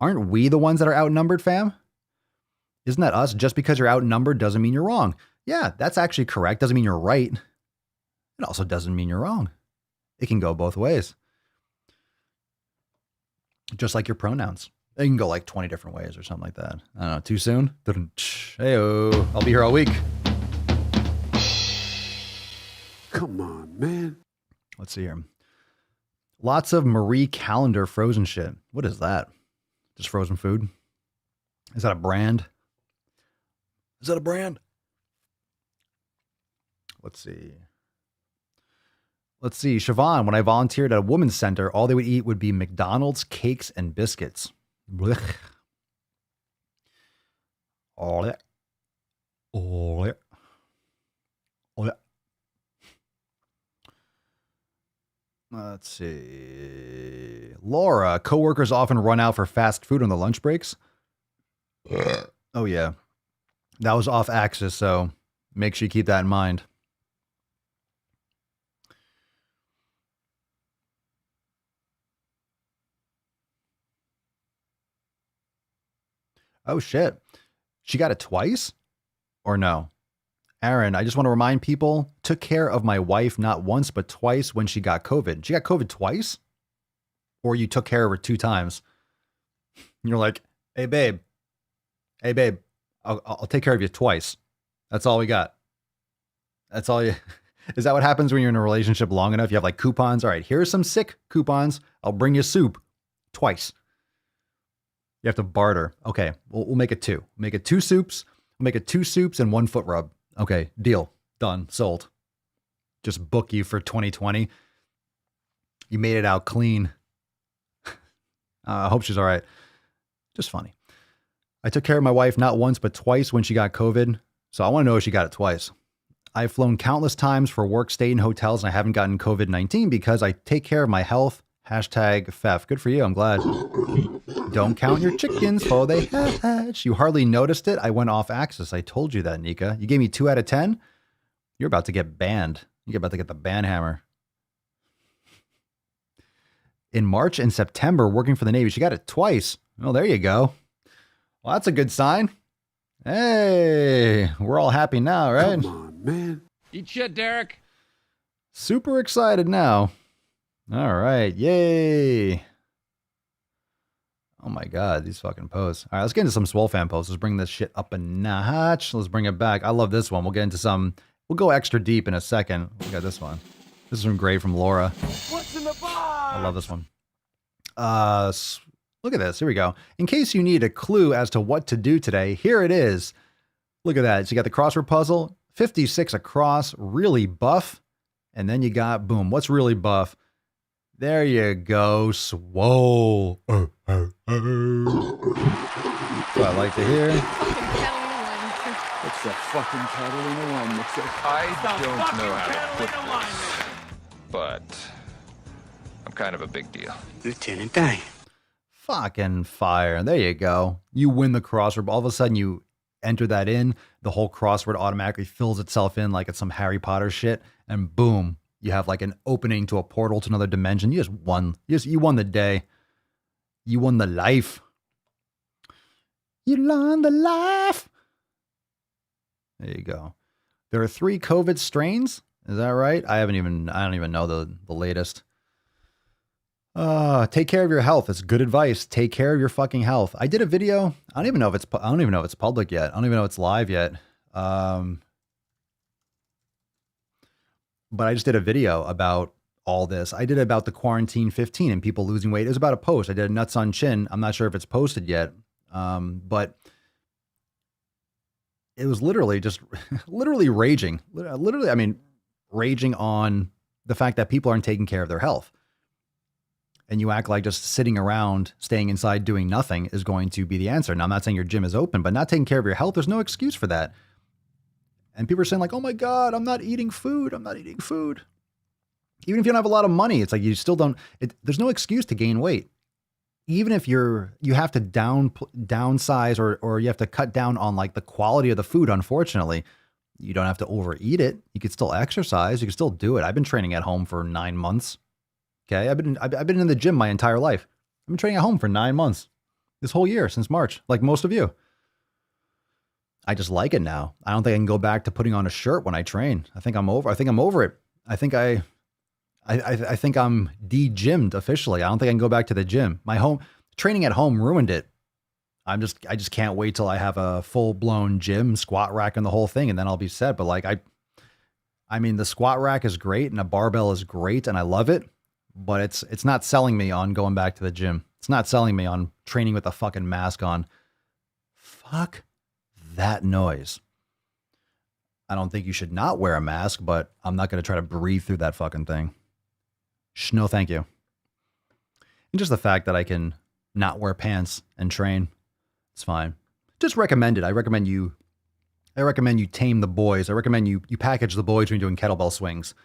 Aren't we the ones that are outnumbered, fam? Isn't that us? Just because you're outnumbered doesn't mean you're wrong. Yeah, that's actually correct. Doesn't mean you're right. It also doesn't mean you're wrong. It can go both ways. Just like your pronouns. They can go like 20 different ways or something like that. I don't know. Too soon? Hey-oh. I'll be here all week. Come on, man. Let's see here. Lots of Marie Callender frozen shit. What is that? Just frozen food? Is that a brand? Is that a brand? Let's see. Siobhan, when I volunteered at a women's center, all they would eat would be McDonald's, cakes, and biscuits. Blech. All it. Let's see. Laura, coworkers often run out for fast food on the lunch breaks. Oh, yeah. That was off axis, so make sure you keep that in mind. Oh, shit. She got it twice? Or no? Aaron, I just want to remind people, took care of my wife not once, but twice when she got COVID. She got COVID twice? Or you took care of her 2 times? You're like, hey, babe, I'll take care of you twice. That's all we got. That's all you... Is that what happens when you're in a relationship long enough? You have like coupons. All right, here's some sick coupons. I'll bring you soup twice. You have to barter. Okay, we'll make it 2. Make it 2 soups. We'll make it 2 soups and 1 foot rub. Okay, deal. Done. Sold. Just book you for 2020. You made it out clean. I hope she's all right. Just funny. I took care of my wife not once, but twice when she got COVID. So I want to know if she got it twice. I've flown countless times for work, stayed in hotels, and I haven't gotten COVID-19 because I take care of my health. #FEF. Good for you. I'm glad. Don't count your chickens before they hatch. You hardly noticed it. I went off axis. I told you that, Nika. You gave me 2 out of 10. You're about to get banned. You're about to get the ban hammer. In March and September, working for the Navy, she got it twice. Oh, there you go. Well, that's a good sign. Hey, we're all happy now, right? Come on, man. Eat shit, Derek. Super excited now. All right. Yay. Oh my God, these fucking posts. All right, let's get into some SwoleFam posts. Let's bring this shit up a notch. Let's bring it back. I love this one. We'll get into some, we'll go extra deep in a second. We got this one. This is from great from Laura. What's in the box? I love this one. Look at this. Here we go. In case you need a clue as to what to do today, here it is. Look at that. So you got the crossword puzzle, 56 across, really buff. And then you got, boom, what's really buff? There you go, Swole. That's what I like to hear. It's the fucking Catalina wine mixer. I don't know how to put this, but I'm kind of a big deal. Lieutenant Dan. Fucking fire. There you go. You win the crossword. All of a sudden you enter that in. The whole crossword automatically fills itself in like it's some Harry Potter shit. And boom, you have like an opening to a portal to another dimension. You just won. You won the day. You won the life. You won the life. There you go. There are 3 COVID strains. Is that right? I don't even know the latest. Take care of your health. It's good advice. Take care of your fucking health. I did a video. I don't even know if it's public yet. I don't even know if it's live yet. But I just did a video about all this. I did it about the quarantine 15 and people losing weight. It was about a post. I did a nuts on chin. I'm not sure if it's posted yet. But it was literally just raging. Raging on the fact that people aren't taking care of their health. And you act like just sitting around, staying inside, doing nothing is going to be the answer. Now, I'm not saying your gym is open, but not taking care of your health, there's no excuse for that. And people are saying like, oh my God, I'm not eating food. I'm not eating food. Even if you don't have a lot of money, it's like you still don't, there's no excuse to gain weight. even if you have to downsize or you have to cut down on like the quality of the food, unfortunately, you don't have to overeat it. You could still exercise. You can still do it. I've been training at home for 9 months. Okay. I've been in the gym my entire life. I've been training at home for 9 months this whole year since March, like most of you. I just like it now. I don't think I can go back to putting on a shirt when I train. I think I'm over it. I think I'm de-gymmed officially. I don't think I can go back to the gym. My home training at home ruined it. I just can't wait till I have a full-blown gym, squat rack and the whole thing, and then I'll be set. But like I mean, the squat rack is great and a barbell is great and I love it, but it's not selling me on going back to the gym. It's not selling me on training with a fucking mask on. Fuck that noise. I don't think you should not wear a mask, but I'm not going to try to breathe through that fucking thing. No, thank you. And just the fact that I can not wear pants and train, it's fine. Just recommend it. I recommend you tame the boys. I recommend you package the boys when you're doing kettlebell swings.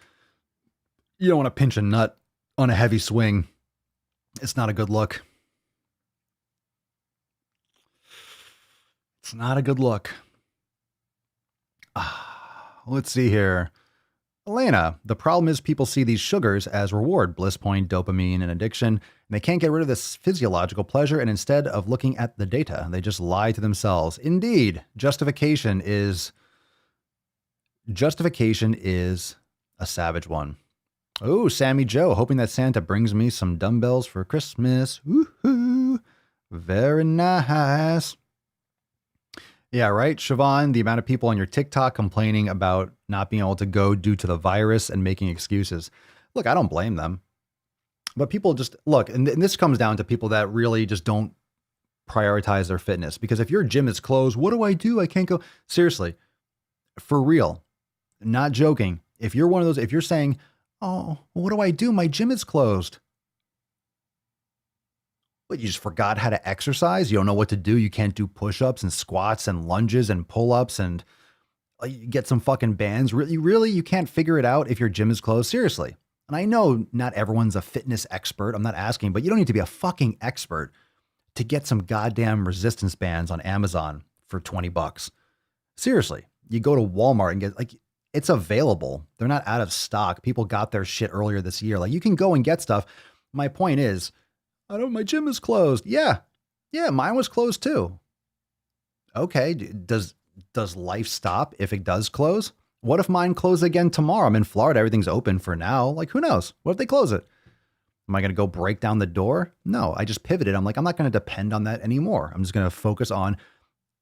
You don't want to pinch a nut on a heavy swing. It's not a good look. It's not a good look. Let's see here. Elena, the problem is people see these sugars as reward, bliss point, dopamine, and addiction, and they can't get rid of this physiological pleasure, and instead of looking at the data, they just lie to themselves. Indeed, justification is a savage one. Oh, Sammy Joe, hoping that Santa brings me some dumbbells for Christmas. Woohoo! Very nice. Yeah, right, Siobhan, the amount of people on your TikTok complaining about not being able to go due to the virus and making excuses. Look, I don't blame them. But people just, look, and this comes down to people that really just don't prioritize their fitness. Because if your gym is closed, what do? I can't go. Seriously, for real, not joking. If you're one of those, if you're saying, oh, what do I do? My gym is closed. What, you just forgot how to exercise? You don't know what to do? You can't do push-ups and squats and lunges and pull-ups and get some fucking bands? Really? You can't figure it out if your gym is closed? Seriously. And I know not everyone's a fitness expert. I'm not asking, but you don't need to be a fucking expert to get some goddamn resistance bands on Amazon for $20. Seriously. You go to Walmart and get, like, it's available. They're not out of stock. People got their shit earlier this year. Like, you can go and get stuff. My point is, my gym is closed. Yeah, mine was closed too. Okay, does life stop if it does close? What if mine closes again tomorrow? I'm in Florida, everything's open for now. Like, who knows? What if they close it? Am I going to go break down the door? No, I just pivoted. I'm like, I'm not going to depend on that anymore. I'm just going to focus on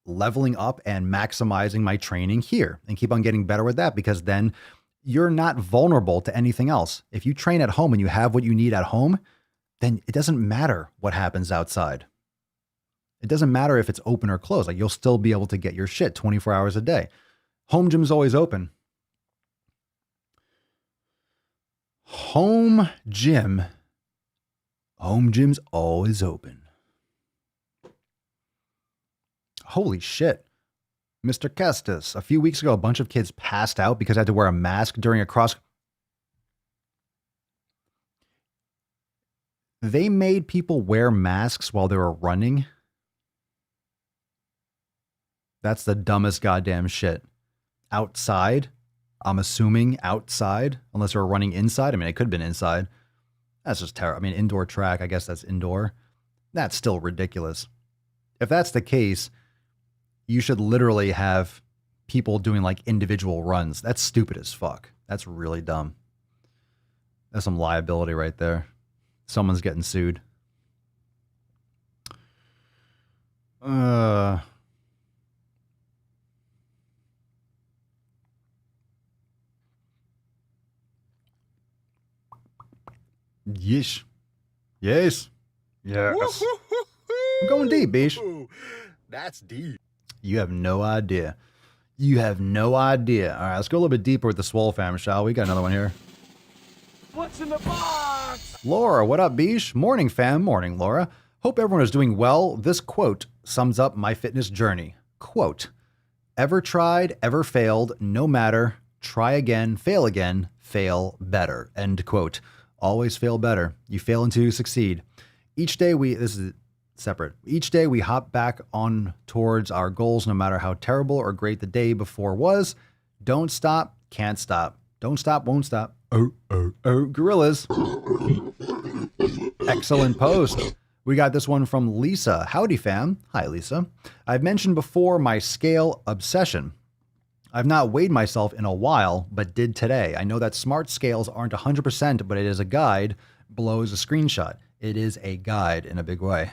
leveling up and maximizing my training here and keep on getting better with that, because then you're not vulnerable to anything else. If you train at home and you have what you need at home, then it doesn't matter what happens outside. It doesn't matter if it's open or closed. Like, you'll still be able to get your shit 24 hours a day. Home gym's always open. Home gym's always open. Holy shit. Mr. Kestis, a few weeks ago, a bunch of kids passed out because I had to wear a mask during a cross. They made people wear masks while they were running. That's the dumbest goddamn shit. Outside, I'm assuming outside, unless they were running inside. I mean, it could have been inside. That's just terrible. I mean, indoor track, I guess that's indoor. That's still ridiculous. If that's the case, you should literally have people doing like individual runs. That's stupid as fuck. That's really dumb. That's some liability right there. Someone's getting sued. Yes. Yes. Yes. I'm going deep, Bish. That's deep. You have no idea. You have no idea. All right, let's go a little bit deeper with the SwoleFam, shall we? Got another one here. What's in the box? Laura, what up, Bish? Morning, fam. Morning, Laura. Hope everyone is doing well. This quote sums up my fitness journey. Quote, ever tried, ever failed, no matter, try again, fail better. End quote. Always fail better. You fail until you succeed. Each day this is separate. Each day we hop back on towards our goals, no matter how terrible or great the day before was. Don't stop, can't stop. Don't stop, won't stop. Gorillas. Excellent post. We got this one from Lisa. Howdy, fam. Hi, Lisa. I've mentioned before my scale obsession. I've not weighed myself in a while, but did today. I know that smart scales aren't 100%, but it is a guide. Below is a screenshot. It is a guide in a big way.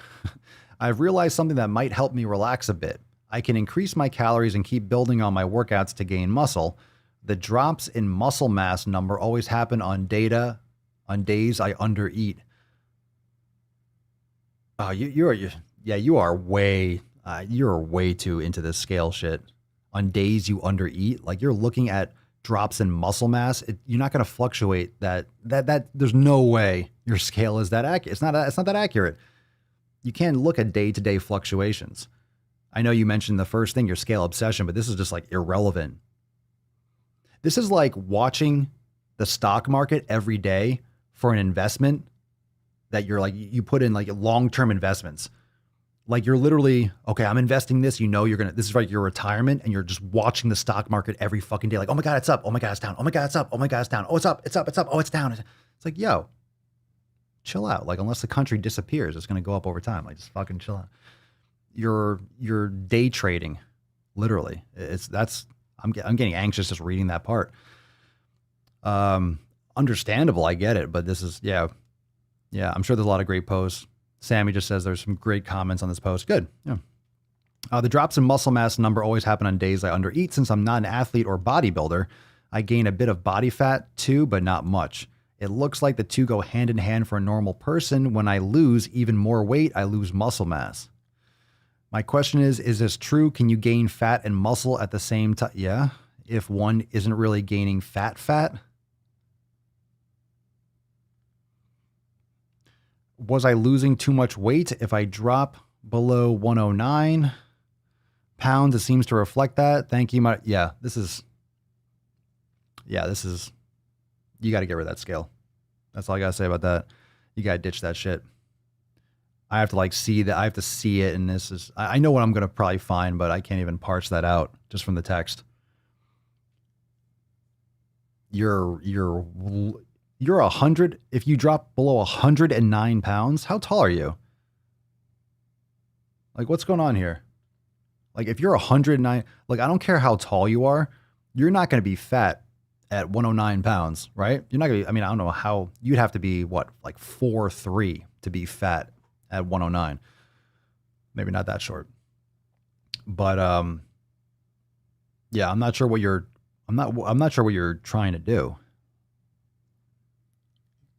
I've realized something that might help me relax a bit. I can increase my calories and keep building on my workouts to gain muscle. The drops in muscle mass number always happen on days I undereat. Oh, you're way too into this scale shit. On days you undereat, like you're looking at drops in muscle mass. You're not going to fluctuate that there's no way your scale is that accurate. It's not that accurate. You can't look at day-to-day fluctuations. I know you mentioned the first thing, your scale obsession, but this is just like irrelevant. This is like watching the stock market every day for an investment that you're like, you put in like long-term investments. Like you're literally, okay, I'm investing this, this is like your retirement, and you're just watching the stock market every fucking day. Like, oh my God, it's up. Oh my God, it's down. Oh my God, it's up. Oh my God, it's down. Oh, it's up. It's up. It's up. Oh, it's down. It's like, yo, chill out. Like, unless the country disappears, it's going to go up over time. Like, just fucking chill out. You're day trading, literally. I'm getting anxious just reading that part. Understandable, I get it, but this is, yeah, I'm sure there's a lot of great posts. Sammy just says there's some great comments on this post. Good. Yeah. The drops in muscle mass number always happen on days I undereat. Since I'm not an athlete or bodybuilder, I gain a bit of body fat too, but not much. It looks like the two go hand in hand for a normal person. When I lose even more weight, I lose muscle mass. My question is this true? Can you gain fat and muscle at the same time? Yeah. If one isn't really gaining fat. Was I losing too much weight? If I drop below 109 pounds, it seems to reflect that. Thank you. This is, you got to get rid of that scale. That's all I got to say about that. You got to ditch that shit. I have to like see that. I have to see it. And this is, I know what I'm going to probably find, but I can't even parse that out just from the text. You're 100. If you drop below 109 pounds, how tall are you? Like, what's going on here? Like, if you're 109, like, I don't care how tall you are, you're not going to be fat at 109 pounds, right? You're not going to be, I don't know how, you'd have to be what, like 4'3" to be fat at 109. Maybe not that short. But, yeah, I'm not sure what you're trying to do.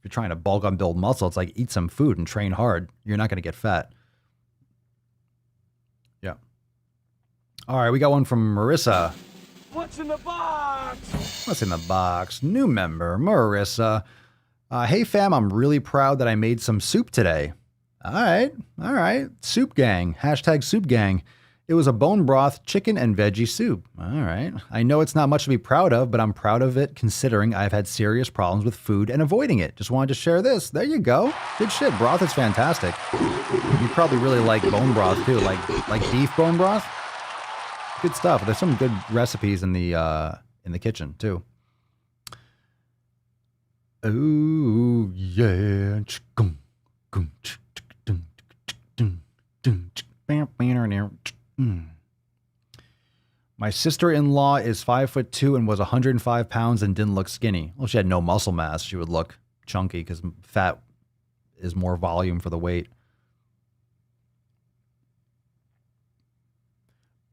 You're trying to bulk and build muscle. It's like eat some food and train hard. You're not going to get fat. Yeah. All right, we got one from Marissa. What's in the box? What's in the box? New member, Marissa. Hey, fam, I'm really proud that I made some soup today. All right. Soup gang. Hashtag soup gang. It was a bone broth, chicken, and veggie soup. All right. I know it's not much to be proud of, but I'm proud of it considering I've had serious problems with food and avoiding it. Just wanted to share this. There you go. Good shit. Broth is fantastic. You probably really like bone broth too, like beef bone broth. Good stuff. There's some good recipes in the kitchen too. Oh yeah. My sister-in-law is 5'2" and was 105 pounds and didn't look skinny. Well, she had no muscle mass. She would look chunky because fat is more volume for the weight.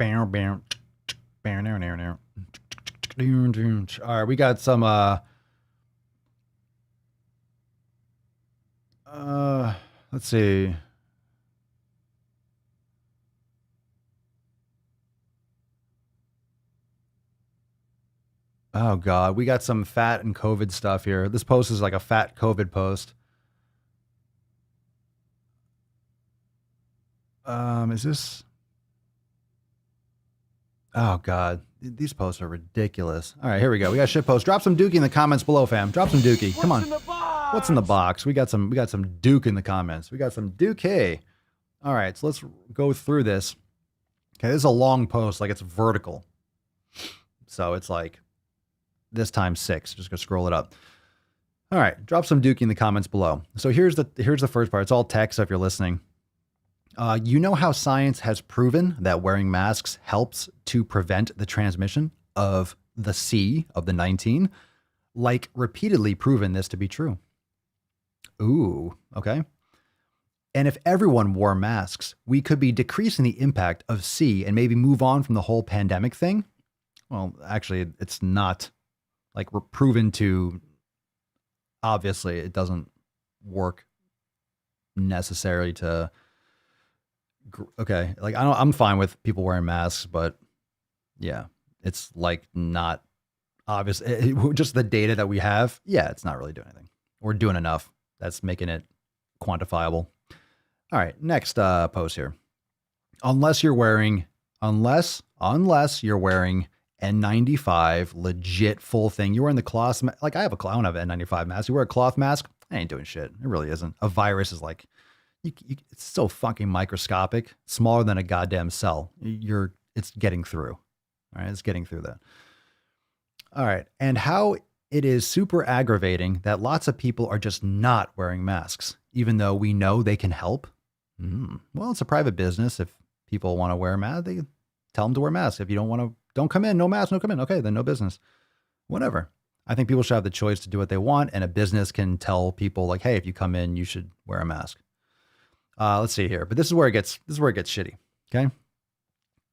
All right, we got some let's see. Oh God, we got some fat and COVID stuff here. This post is like a fat COVID post. Is this? Oh God, these posts are ridiculous. All right, here we go. We got shit posts. Drop some dookie in the comments below, fam. Drop some dookie. Come on. What's in the box? We got some Duke in the comments. We got some Duke. Hey. All right, so let's go through this. Okay, this is a long post, like it's vertical. So it's like this times 6. Just gonna scroll it up. All right, drop some Dookie in the comments below. So here's the first part. It's all text, so if you're listening. You know how science has proven that wearing masks helps to prevent the transmission of the C of the 19? Like repeatedly proven this to be true. Ooh, okay. And if everyone wore masks, we could be decreasing the impact of C and maybe move on from the whole pandemic thing. Well, actually, it's not like we're proven to, obviously, it doesn't work necessarily to, okay. Like I'm fine with people wearing masks, but yeah, it's like not obvious. Just the data that we have. Yeah, it's not really doing anything. We're doing enough. That's making it quantifiable. All right, next post here. Unless you're wearing N95, legit full thing. You're wearing the cloth. Like I don't have an N95 mask. You wear a cloth mask. I ain't doing shit. It really isn't. A virus is like, it's so fucking microscopic, smaller than a goddamn cell. It's getting through. All right, it's getting through that. All right, and how it is super aggravating that lots of people are just not wearing masks, even though we know they can help. Well, it's a private business. If people want to wear a mask, they tell them to wear masks. If you don't want to, don't come in. No mask, no come in. Okay, then no business. Whatever. I think people should have the choice to do what they want, and a business can tell people like, hey, if you come in, you should wear a mask. Let's see here, but this is where it gets shitty.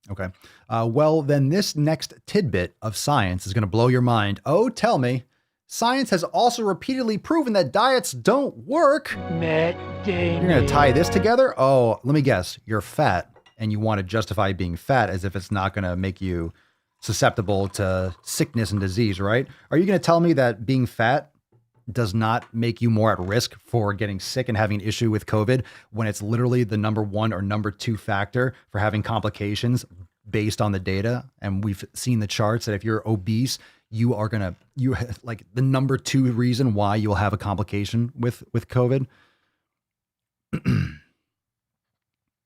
Okay. Well, then this next tidbit of science is going to blow your mind. Oh, tell me. Science has also repeatedly proven that diets don't work. You're going to tie this together? Oh, let me guess. You're fat and you want to justify being fat as if it's not going to make you susceptible to sickness and disease, right? Are you going to tell me that being fat does not make you more at risk for getting sick and having an issue with COVID when it's literally the number 1 or number 2 factor for having complications based on the data? And we've seen the charts that if you're obese, you like the number 2 reason why you'll have a complication with COVID.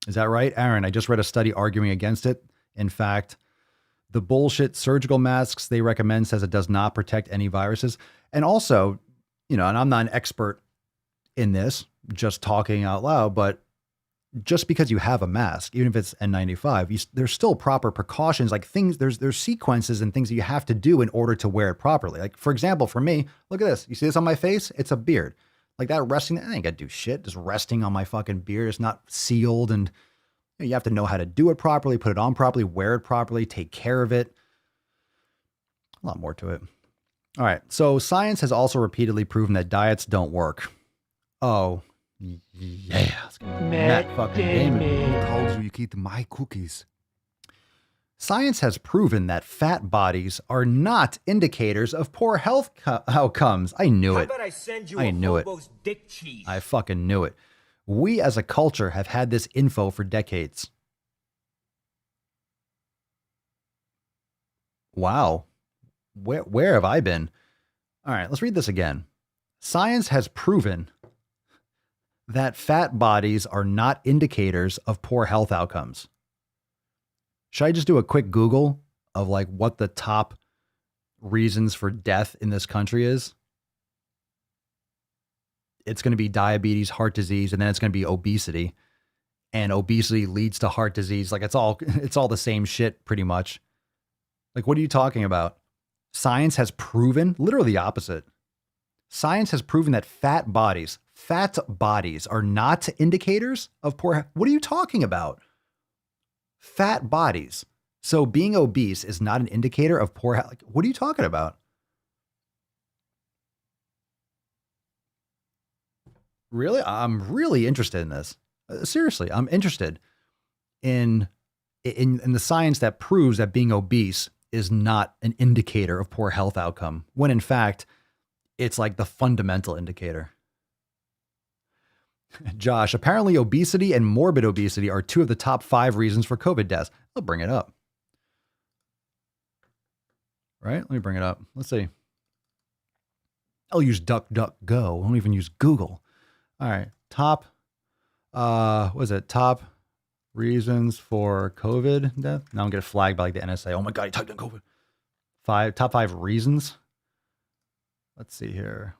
Is that right, Aaron? I just read a study arguing against it. In fact, the bullshit surgical masks they recommend says it does not protect any viruses. And also, and I'm not an expert in this, just talking out loud, but just because you have a mask, even if it's N95, there's still proper precautions, like things, there's sequences and things that you have to do in order to wear it properly. Like, for example, for me, look at this. You see this on my face? It's a beard. Like that resting, I ain't got to do shit. Just resting on my fucking beard. It's not sealed, and you have to know how to do it properly, put it on properly, wear it properly, take care of it. A lot more to it. All right. So science has also repeatedly proven that diets don't work. Oh, yeah. Matt fucking Damon. Who told you can eat my cookies? Science has proven that fat bodies are not indicators of poor health outcomes. I knew it. How about I send you I knew it. Dick cheese? I fucking knew it. We as a culture have had this info for decades. Wow. Where have I been? All right, let's read this again. Science has proven that fat bodies are not indicators of poor health outcomes. Should I just do a quick Google of like what the top reasons for death in this country is? It's going to be diabetes, heart disease, and then it's going to be obesity. And obesity leads to heart disease. Like it's all the same shit pretty much. Like, what are you talking about? Science has proven literally the opposite. Science has proven that fat bodies are not indicators of poor. What are you talking about? Fat bodies. So being obese is not an indicator of poor health. Like, what are you talking about? Really? I'm really interested in this. Seriously, I'm interested in the science that proves that being obese is not an indicator of poor health outcome, when in fact, it's like the fundamental indicator. Josh, apparently obesity and morbid obesity are 2 of the top 5 reasons for COVID deaths. I'll bring it up. Right? Let me bring it up. Let's see. I'll use DuckDuckGo. I don't even use Google. All right. Top, what is it? Top reasons for COVID death? Now I'm getting flagged by like the NSA. Oh my God, he typed in COVID. Top 5 reasons. Let's see here.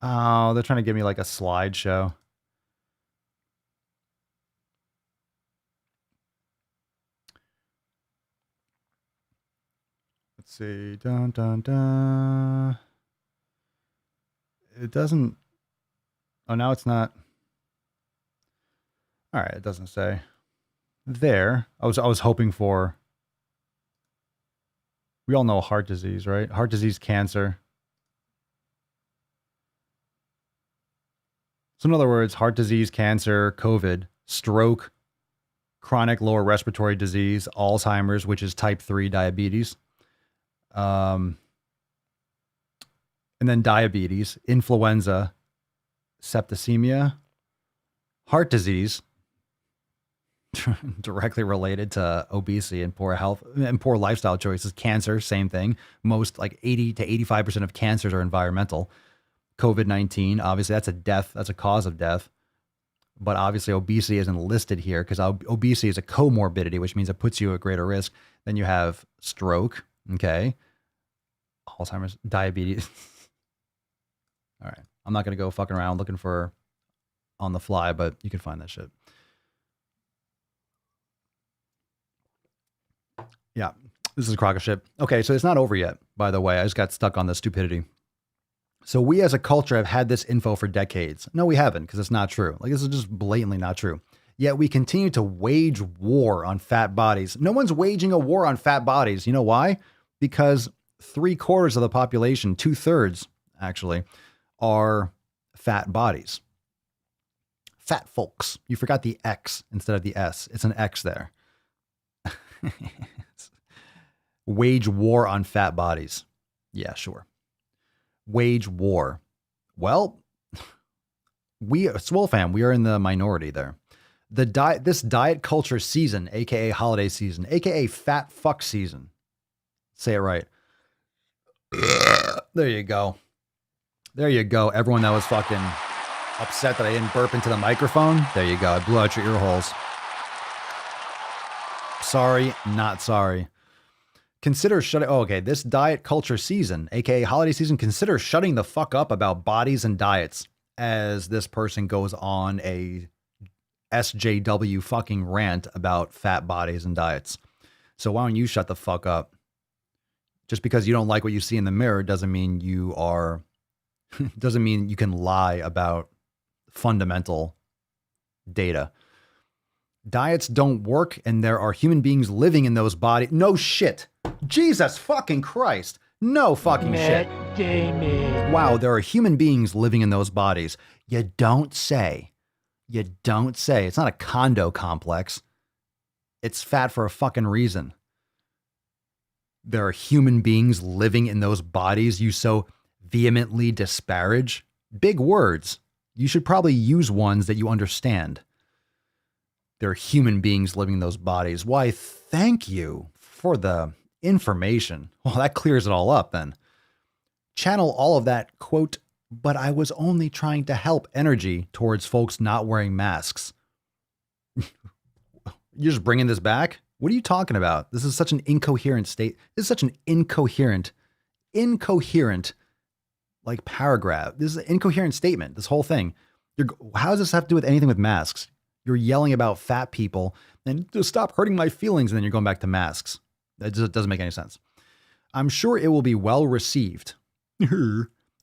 Oh, they're trying to give me like a slideshow. Let's see. Dun, dun, dun. It doesn't. Oh, now it's not. All right, it doesn't say. There. I was hoping for. We all know heart disease, right? Heart disease, cancer. So in other words, heart disease, cancer, COVID, stroke, chronic lower respiratory disease, Alzheimer's, which is type 3 diabetes. And then diabetes, influenza, septicemia, heart disease, directly related to obesity and poor health and poor lifestyle choices, cancer, same thing. Most like 80 to 85% of cancers are environmental. COVID-19, obviously that's a death, that's a cause of death. But obviously obesity isn't listed here because obesity is a comorbidity, which means it puts you at greater risk. Then you have stroke, okay, Alzheimer's, diabetes. All right. I'm not going to go fucking around looking for on the fly, but you can find that shit. Yeah, this is a crock of shit. Okay, so it's not over yet, by the way. I just got stuck on the stupidity. So we as a culture have had this info for decades. No, we haven't, because it's not true. Like, this is just blatantly not true. Yet we continue to wage war on fat bodies. No one's waging a war on fat bodies. You know why? Because 3/4 of the population, 2/3 actually, are fat bodies. Fat folks. You forgot the X instead of the S. It's an X there. Wage war on fat bodies. Yeah, sure. Wage war. Well, we, SwoleFam, we are in the minority there. This diet culture season, aka holiday season, aka fat fuck season. Say it right. There you go. There you go. Everyone that was fucking upset that I didn't burp into the microphone. There you go. I blew out your ear holes. Sorry, not sorry. Consider shutting. Oh, okay. This diet culture season, aka holiday season, consider shutting the fuck up about bodies and diets as this person goes on a SJW fucking rant about fat bodies and diets. So why don't you shut the fuck up? Just because you don't like what you see in the mirror doesn't mean you are, doesn't mean you can lie about fundamental data. Diets don't work, and there are human beings living in those bodies. No shit. Jesus fucking Christ. No fucking shit. Damon. Wow, there are human beings living in those bodies. You don't say. You don't say. It's not a condo complex. It's fat for a fucking reason. There are human beings living in those bodies you so vehemently disparage. Big words. You should probably use ones that you understand. There are human beings living in those bodies. Why, thank you for the information. Well, that clears it all up then. Channel all of that, quote, but I was only trying to help energy towards folks not wearing masks. You're just bringing this back? What are you talking about? This is such an incoherent state. This is such an incoherent, like paragraph. This is an incoherent statement, this whole thing. How does this have to do with anything with masks? You're yelling about fat people and just stop hurting my feelings. And then you're going back to masks. That just doesn't make any sense. I'm sure it will be well received.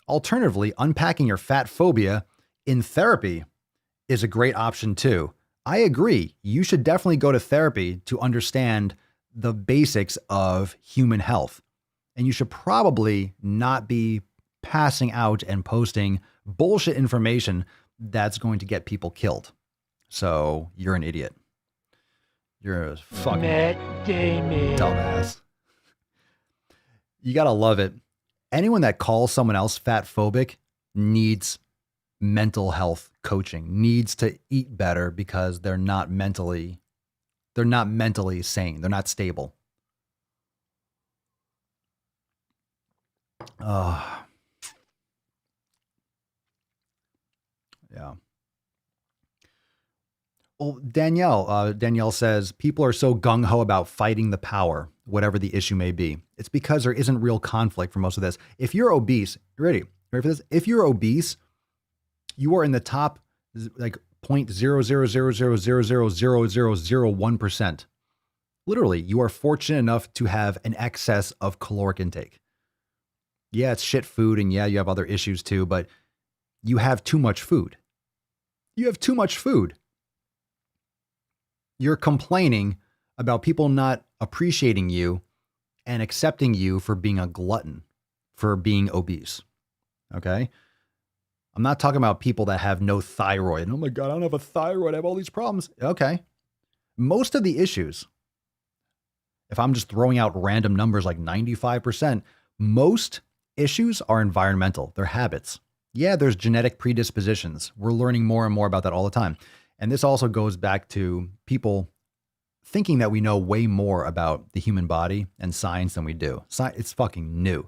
Alternatively, unpacking your fat phobia in therapy is a great option too. I agree. You should definitely go to therapy to understand the basics of human health. And you should probably not be passing out and posting bullshit information that's going to get people killed. So you're an idiot. You're a fucking dumbass. You gotta love it. Anyone that calls someone else fat phobic needs mental health coaching, needs to eat better because they're not mentally They're not mentally sane. They're not stable. Yeah. Well, Danielle says, people are so gung-ho about fighting the power, whatever the issue may be. It's because there isn't real conflict for most of this. If you're obese, ready for this? If you're obese, you are in the top like 0.000000001%. Literally, you are fortunate enough to have an excess of caloric intake. Yeah, it's shit food, and yeah, you have other issues too, but you have too much food. You have too much food. You're complaining about people not appreciating you and accepting you for being a glutton, for being obese. Okay? I'm not talking about people that have no thyroid. Oh my God, I don't have a thyroid. I have all these problems. Okay. Most of the issues, if I'm just throwing out random numbers like 95%, most issues are environmental. They're habits. Yeah, there's genetic predispositions. We're learning more and more about that all the time. And this also goes back to people thinking that we know way more about the human body and science than we do. It's fucking new.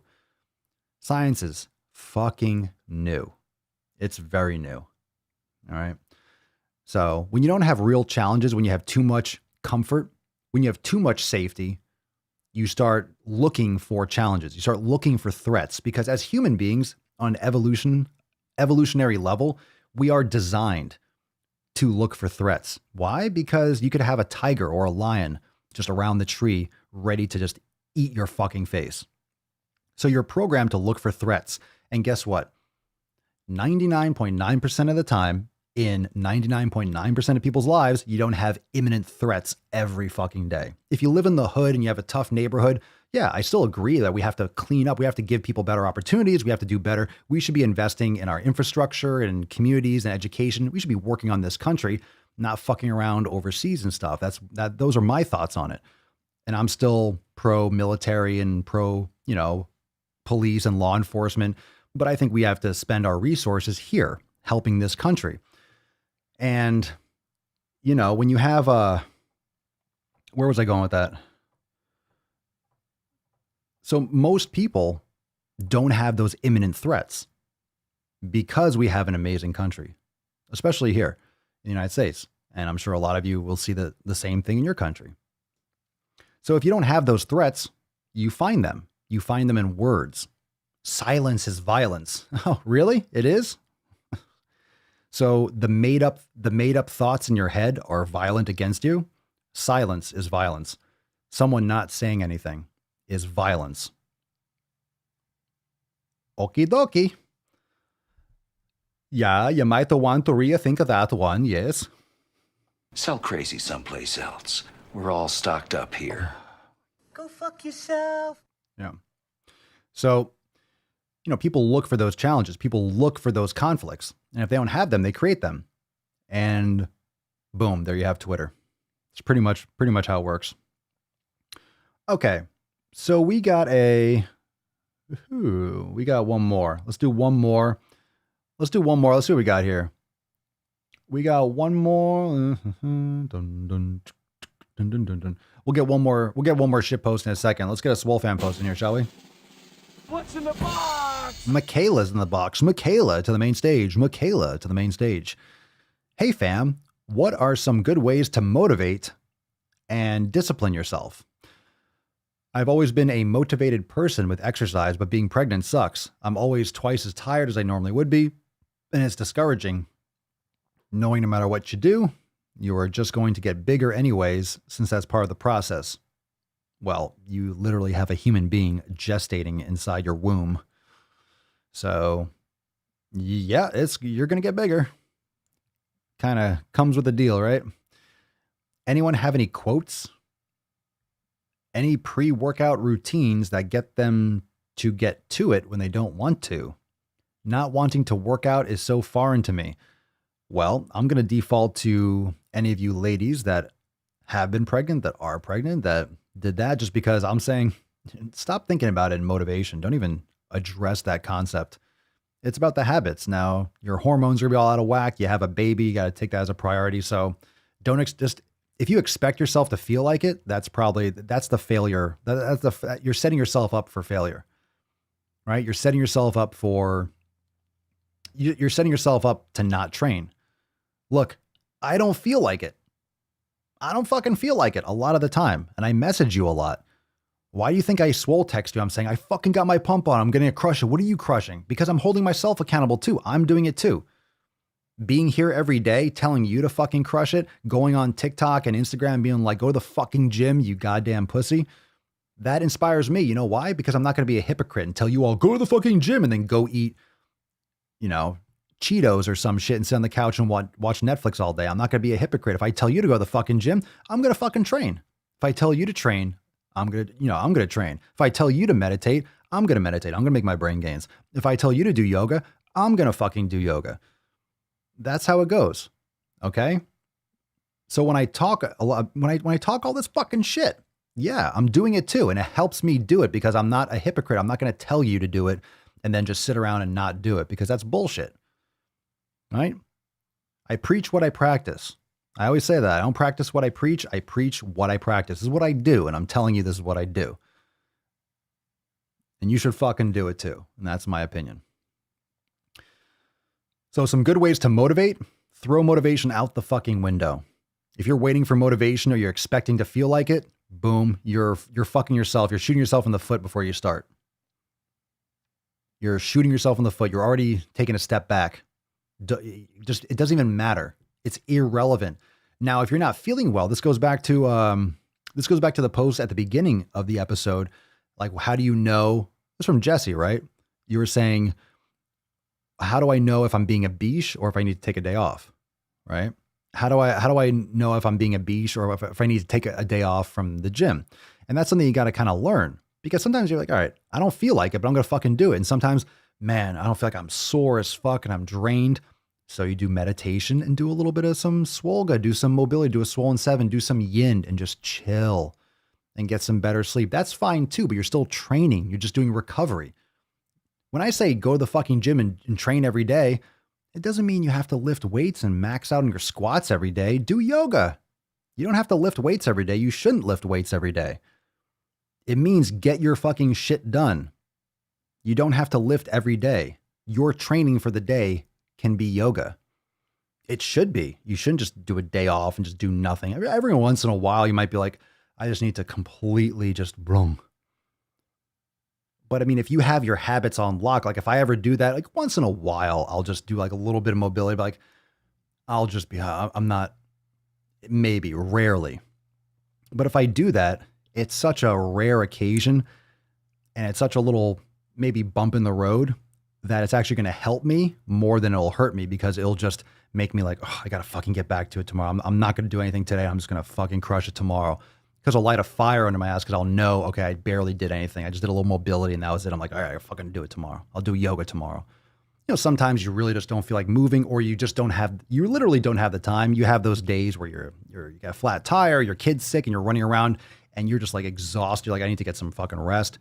Science is fucking new. It's very new. All right. So when you don't have real challenges, when you have too much comfort, when you have too much safety, you start looking for challenges. You start looking for threats, because as human beings on evolutionary level, we are designed to look for threats. Why? Because you could have a tiger or a lion just around the tree ready to just eat your fucking face. So you're programmed to look for threats. And guess what? 99.9% of the time, in 99.9% of people's lives, you don't have imminent threats every fucking day. If you live in the hood and you have a tough neighborhood, yeah, I still agree that we have to clean up. We have to give people better opportunities. We have to do better. We should be investing in our infrastructure and communities and education. We should be working on this country, not fucking around overseas and stuff. Those are my thoughts on it. And I'm still pro-military and pro, police and law enforcement. But I think we have to spend our resources here helping this country. And, when you have where was I going with that? So most people don't have those imminent threats because we have an amazing country, especially here in the United States. And I'm sure a lot of you will see the same thing in your country. So if you don't have those threats, you find them. You find them in words. Silence is violence. Oh, really? It is? So the made up thoughts in your head are violent against you. Silence is violence. Someone not saying anything is violence. Okie dokie. Yeah, you might want to rethink of that one, yes. Sell crazy someplace else. We're all stocked up here. Go fuck yourself. Yeah. So, people look for those challenges. People look for those conflicts. And if they don't have them, they create them. And boom, there you have Twitter. It's pretty much how it works. Okay. So we got one more. Let's do one more. Let's see what we got here. We got one more. We'll get one more shit post in a second. Let's get a SwoleFam post in here, shall we? What's in the box? Michaela's in the box. Michaela to the main stage. Hey fam, what are some good ways to motivate and discipline yourself? I've always been a motivated person with exercise, but being pregnant sucks. I'm always twice as tired as I normally would be, and it's discouraging. Knowing no matter what you do, you are just going to get bigger anyways, since that's part of the process. Well, you literally have a human being gestating inside your womb. So, yeah, you're going to get bigger. Kind of comes with the deal, right? Anyone have any quotes? Any pre-workout routines that get them to get to it when they don't want to? Not wanting to work out is so foreign to me. Well, I'm going to default to any of you ladies that have been pregnant, that are pregnant, that did that, just because I'm saying stop thinking about it in motivation. Don't even address that concept. It's about the habits. Now, your hormones are going to be all out of whack. You have a baby. You got to take that as a priority. So don't just if you expect yourself to feel like it, that's the failure. You're setting yourself up for failure, right? You're setting yourself up to not train. Look, I don't feel like it. I don't fucking feel like it a lot of the time. And I message you a lot. Why do you think I swole text you? I'm saying, I fucking got my pump on. I'm going to crush it. What are you crushing? Because I'm holding myself accountable too. I'm doing it too. Being here every day, telling you to fucking crush it, going on TikTok and Instagram, being like, go to the fucking gym, you goddamn pussy. That inspires me. You know why? Because I'm not going to be a hypocrite and tell you all, go to the fucking gym and then go eat, Cheetos or some shit and sit on the couch and watch Netflix all day. I'm not going to be a hypocrite. If I tell you to go to the fucking gym, I'm going to fucking train. If I tell you to train, I'm going to train. If I tell you to meditate, I'm going to meditate. I'm going to make my brain gains. If I tell you to do yoga, I'm going to fucking do yoga. That's how it goes. Okay. So when I talk a lot, when I talk all this fucking shit, yeah, I'm doing it too. And it helps me do it because I'm not a hypocrite. I'm not going to tell you to do it and then just sit around and not do it because that's bullshit. Right? I preach what I practice. I always say that. I don't practice what I preach. I preach what I practice. This is what I do. And I'm telling you, this is what I do. And you should fucking do it too. And that's my opinion. So some good ways to motivate, throw motivation out the fucking window. If you're waiting for motivation or you're expecting to feel like it, boom, you're fucking yourself. You're shooting yourself in the foot before you start. You're shooting yourself in the foot. You're already taking a step back. It doesn't even matter. It's irrelevant. Now, if you're not feeling well, this goes back to the post at the beginning of the episode. Like, how do you know? This is from Jesse, right? You were saying, how do I know if I'm being a biche or if I need to take a day off? Right? How do I know if I'm being a biche or if I need to take a day off from the gym? And that's something you got to kind of learn, because sometimes you're like, all right, I don't feel like it, but I'm going to fucking do it. And sometimes, man, I don't feel like I'm sore as fuck and I'm drained. So you do meditation and do a little bit of some swolga, do some mobility, do a swollen 7, do some yin and just chill and get some better sleep. That's fine too, but you're still training. You're just doing recovery. When I say go to the fucking gym and train every day, it doesn't mean you have to lift weights and max out on your squats every day. Do yoga. You don't have to lift weights every day. You shouldn't lift weights every day. It means get your fucking shit done. You don't have to lift every day. Your training for the day can be yoga. It should be. You shouldn't just do a day off and just do nothing. Every once in a while, you might be like, I just need to completely just boom. But I mean, if you have your habits on lock, like if I ever do that, like once in a while, I'll just do like a little bit of mobility, but like I'm not, maybe, rarely. But if I do that, it's such a rare occasion and it's such a little maybe bump in the road that it's actually going to help me more than it'll hurt me, because it'll just make me like, oh, I got to fucking get back to it tomorrow. I'm not going to do anything today. I'm just going to fucking crush it tomorrow, because I'll light a fire under my ass, because I'll know, okay, I barely did anything. I just did a little mobility and that was it. I'm like, all right, I'll fucking do it tomorrow. I'll do yoga tomorrow. You know, sometimes you really just don't feel like moving, or you literally don't have the time. You have those days where you got a flat tire, your kid's sick and you're running around and you're just like exhausted. You're like, I need to get some fucking rest.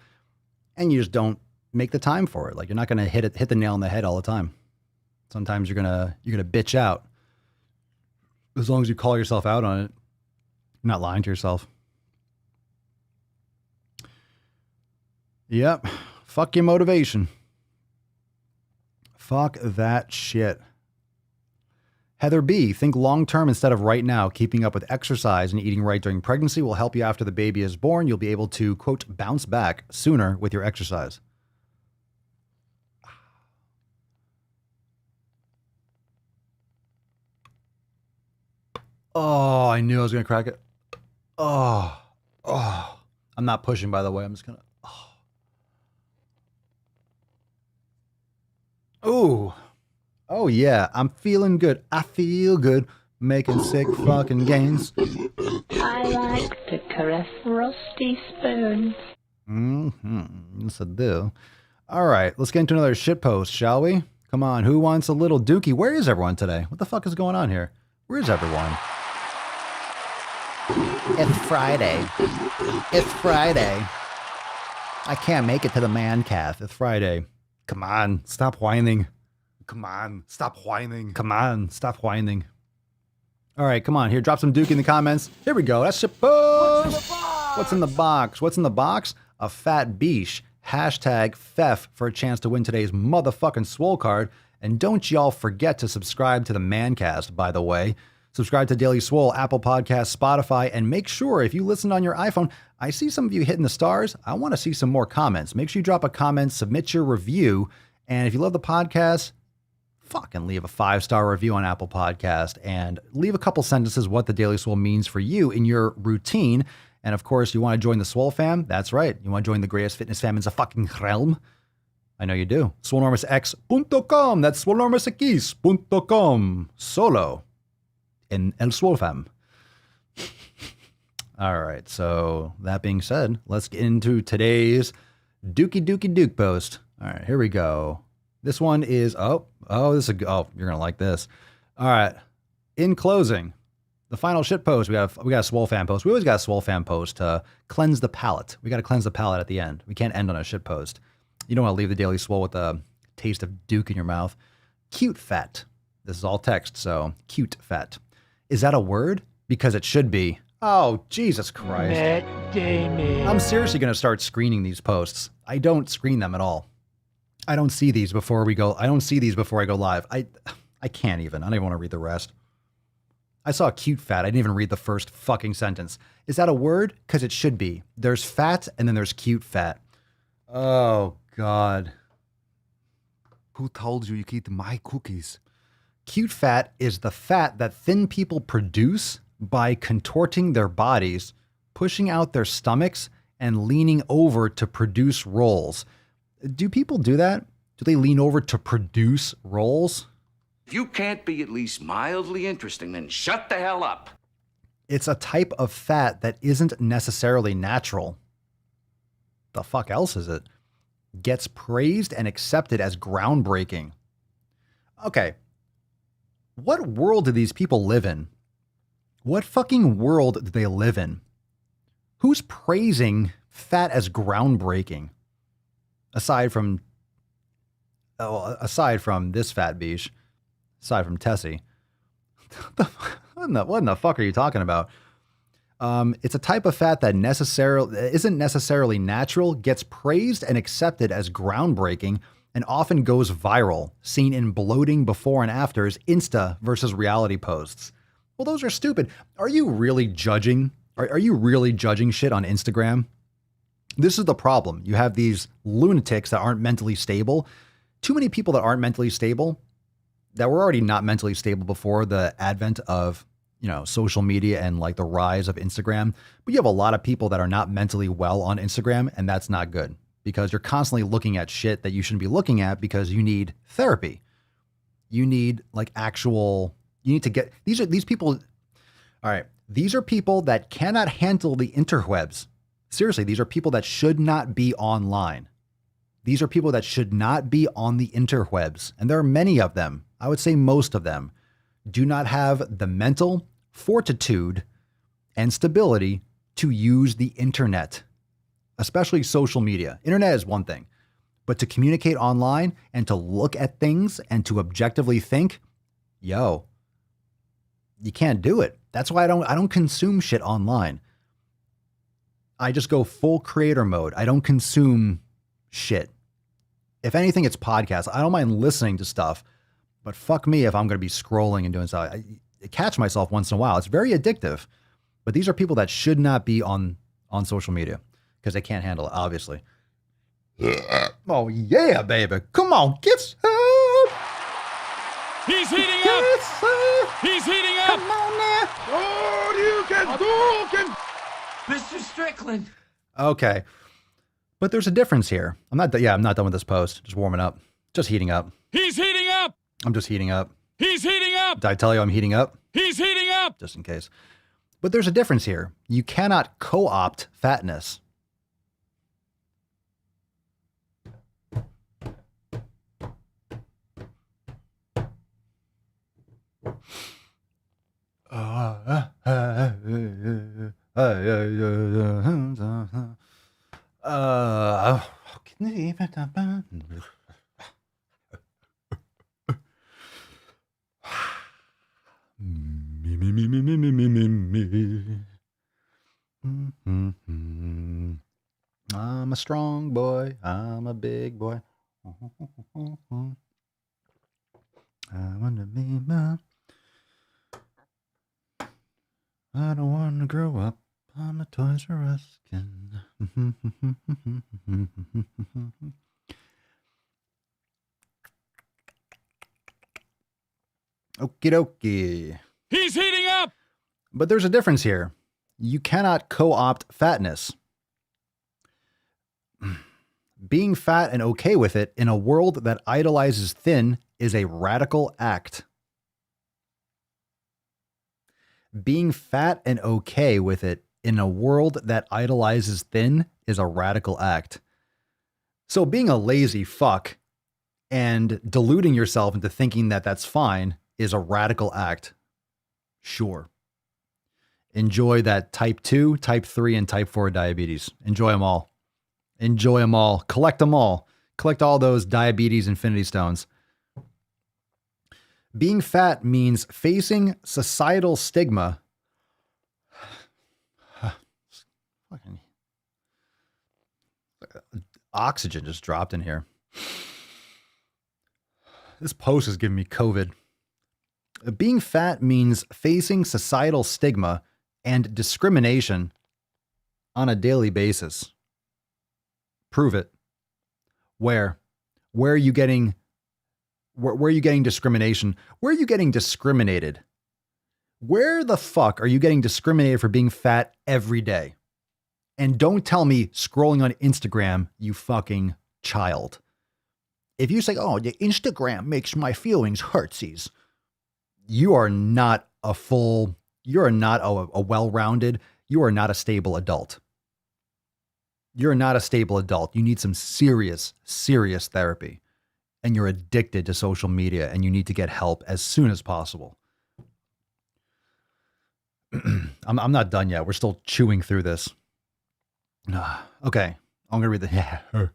And you just don't make the time for it. Like, you're not going to hit the nail on the head all the time. Sometimes you're going to bitch out. As long as you call yourself out on it, you're not lying to yourself. Yep. Fuck your motivation. Fuck that shit. Heather B, think long-term instead of right now. Keeping up with exercise and eating right during pregnancy will help you after the baby is born. You'll be able to, quote, bounce back sooner with your exercise. Oh, I knew I was going to crack it. Oh. I'm not pushing, by the way. I'm just going to. Oh. Oh, yeah. I'm feeling good. I feel good. Making sick fucking gains. I like to caress rusty spoons. Yes, I do. All right. Let's get into another shit post, shall we? Come on. Who wants a little dookie? Where is everyone today? What the fuck is going on here? Where is everyone? It's Friday. It's Friday. I can't make it to the man cave. It's Friday. Come on. Stop whining. Come on. Stop whining. Come on. Stop whining. All right, come on. Here, drop some Duke in the comments. Here we go. That's shit post. What's in the box? What's in the box? A fat beesh. Hashtag Fef for a chance to win today's motherfucking Swole card. And don't y'all forget to subscribe to the Mancast, by the way. Subscribe to Daily Swole, Apple Podcasts, Spotify, and make sure if you listen on your iPhone, I see some of you hitting the stars. I want to see some more comments. Make sure you drop a comment, submit your review, and if you love the podcast, fucking leave a 5-star review on Apple Podcast and leave a couple sentences what the Daily Swole means for you in your routine. And of course, you want to join the SwoleFam? That's right. You want to join the greatest fitness fam in the fucking realm? I know you do. Swolenormousx.com. That's Swolenormousx.com. Solo. In El SwoleFam. All right, so that being said, let's get into today's Dookie Duke post. All right, here we go. This one is, you're going to like this. All right, in closing, the final shit post, we got a SwoleFam post. We always got a SwoleFam post to cleanse the palate. We got to cleanse the palate at the end. We can't end on a shit post. You don't want to leave the Daily Swole with a taste of Duke in your mouth. Cute fat. This is all text, so cute fat. Is that a word? Because it should be. Oh, Jesus Christ. Matt Damon. I'm seriously going to start screening these posts. I don't screen them at all. I don't see these before we go. I don't see these before I go live. I can't even. I don't even want to read the rest. I saw cute fat. I didn't even read the first fucking sentence. Is that a word? Because it should be. There's fat and then there's cute fat. Oh, God. Who told you you could eat my cookies? Cute fat is the fat that thin people produce by contorting their bodies, pushing out their stomachs, and leaning over to produce rolls. Do people do that? Do they lean over to produce rolls? If you can't be at least mildly interesting, then shut the hell up. It's a type of fat that isn't necessarily natural. The fuck else is it? Gets praised and accepted as groundbreaking. Okay. What world do these people live in? What fucking world do they live in? Who's praising fat as groundbreaking? Aside from this fat beach, aside from Tessie. What in the fuck are you talking about? It's a type of fat that isn't necessarily natural, gets praised and accepted as groundbreaking, and often goes viral, seen in bloating before and afters, Insta versus reality posts. Well, those are stupid. Are you really judging? Are you really judging shit on Instagram? This is the problem. You have these lunatics that aren't mentally stable. Too many people that aren't mentally stable, that were already not mentally stable before the advent of, social media and like the rise of Instagram. But you have a lot of people that are not mentally well on Instagram, and that's not good because you're constantly looking at shit that you shouldn't be looking at because you need therapy. You need to get, these people, all right, these are people that cannot handle the interwebs. Seriously, these are people that should not be online. These are people that should not be on the interwebs. And there are many of them. I would say most of them do not have the mental fortitude and stability to use the internet, especially social media. Internet is one thing, but to communicate online and to look at things and to objectively think, you can't do it. That's why I don't consume shit online. I just go full creator mode. I don't consume shit. If anything, it's podcasts. I don't mind listening to stuff, but fuck me if I'm going to be scrolling and doing stuff. I catch myself once in a while. It's very addictive, but these are people that should not be on social media because they can't handle it, obviously. Oh, yeah, baby. Come on, get some. He's heating up. He's heating up. Come on now. Oh, you can do. Mr. Strickland. Okay. But there's a difference here. I'm not done with this post. Just warming up. Just heating up. He's heating up. I'm just heating up. He's heating up. Did I tell you I'm heating up? He's heating up. Just in case. But there's a difference here. You cannot co-opt fatness. I'm a strong boy. I'm a big boy. I want to be my... I don't want to grow up on a Toys R Us kid. Okie dokie. He's heating up! But there's a difference here. You cannot co-opt fatness. Being fat and okay with it in a world that idolizes thin is a radical act. Being fat and okay with it in a world that idolizes thin is a radical act. So being a lazy fuck and deluding yourself into thinking that that's fine is a radical act. Sure. Enjoy that type 2, type 3, and type 4 diabetes. Enjoy them all. Enjoy them all. Collect them all. Collect all those diabetes infinity stones. Being fat means facing societal stigma. Fucking oxygen just dropped in here. This post is giving me COVID. Being fat means facing societal stigma and discrimination on a daily basis. Prove it. Where? Where are you getting discrimination? Where are you getting discriminated? Where the fuck are you getting discriminated for being fat every day? And don't tell me scrolling on Instagram, you fucking child. If you say, oh, the Instagram makes my feelings hurtsies, you are not a well-rounded, you are not a stable adult. You're not a stable adult. You need some serious, serious therapy. And you're addicted to social media and you need to get help as soon as possible. I'm not done yet. We're still chewing through this. Okay, I'm going to read the...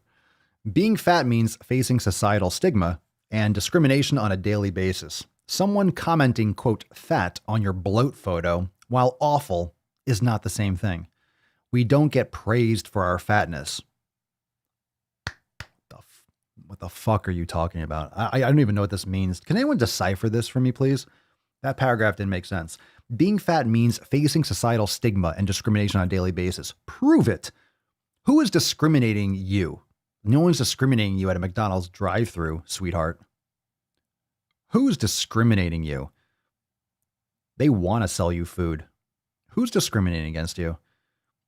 Being fat means facing societal stigma and discrimination on a daily basis. Someone commenting, quote, fat on your bloat photo, while awful, is not the same thing. We don't get praised for our fatness. What the fuck are you talking about? I don't even know what this means. Can anyone decipher this for me, please? That paragraph didn't make sense. Being fat means facing societal stigma and discrimination on a daily basis. Prove it. Who is discriminating you? No one's discriminating you at a McDonald's drive-thru, sweetheart. Who's discriminating you? They want to sell you food. Who's discriminating against you?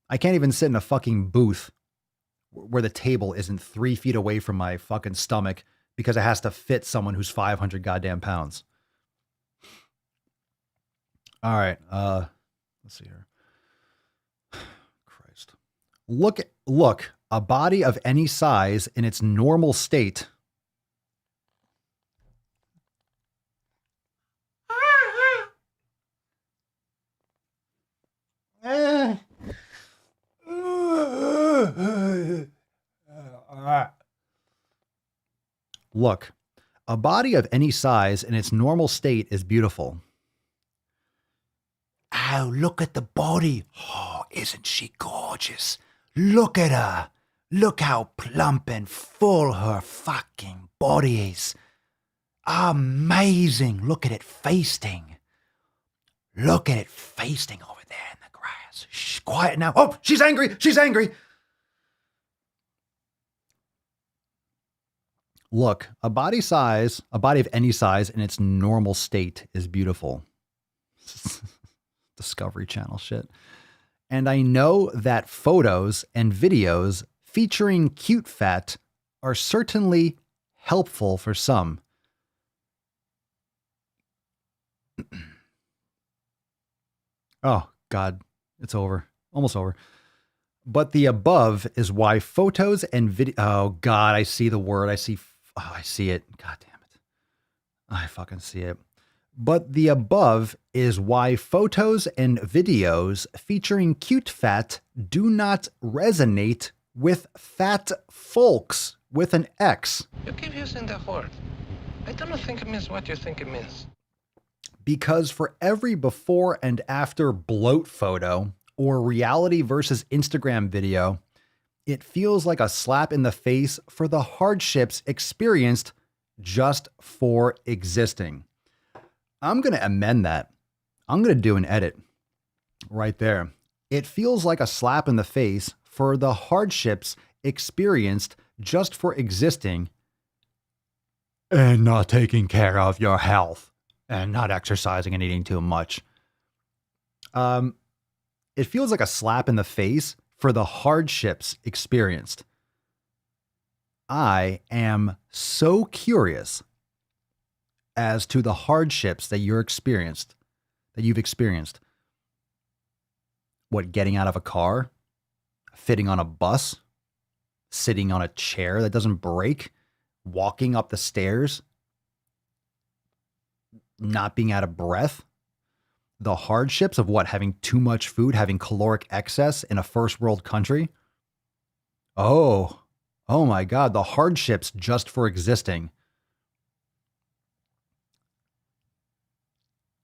I can't even sit in a fucking booth where the table isn't 3 feet away from my fucking stomach because it has to fit someone who's 500 goddamn pounds. All right. Let's see here. Christ. Look, a body of any size in its normal state. Look, a body of any size in its normal state is beautiful. Oh, look at the body. Oh, isn't she gorgeous? Look at her. Look how plump and full her fucking body is. Amazing. Look at it feasting. Look at it feasting over there in the grass. Shh, quiet now. Oh, she's angry. She's angry. Look, a body of any size in its normal state is beautiful. Discovery Channel shit. And I know that photos and videos featuring cute fat are certainly helpful for some. Oh, God, it's over. Almost over. But the above is why photos and video... Oh, God, I see the word. I see it. God damn it. I fucking see it. But the above is why photos and videos featuring cute fat do not resonate with fat folks with an X. You keep using the word. I don't think it means what you think it means. Because for every before and after bloat photo or reality versus Instagram video, it feels like a slap in the face for the hardships experienced just for existing. I'm going to amend that. I'm going to do an edit right there. It feels like a slap in the face for the hardships experienced just for existing and not taking care of your health and not exercising and eating too much. It feels like a slap in the face for the hardships experienced. I am so curious as to the hardships that you've experienced. What, getting out of a car, fitting on a bus, sitting on a chair that doesn't break, walking up the stairs, not being out of breath, the hardships of what, having too much food, having caloric excess in a first world country. Oh my God, the hardships just for existing.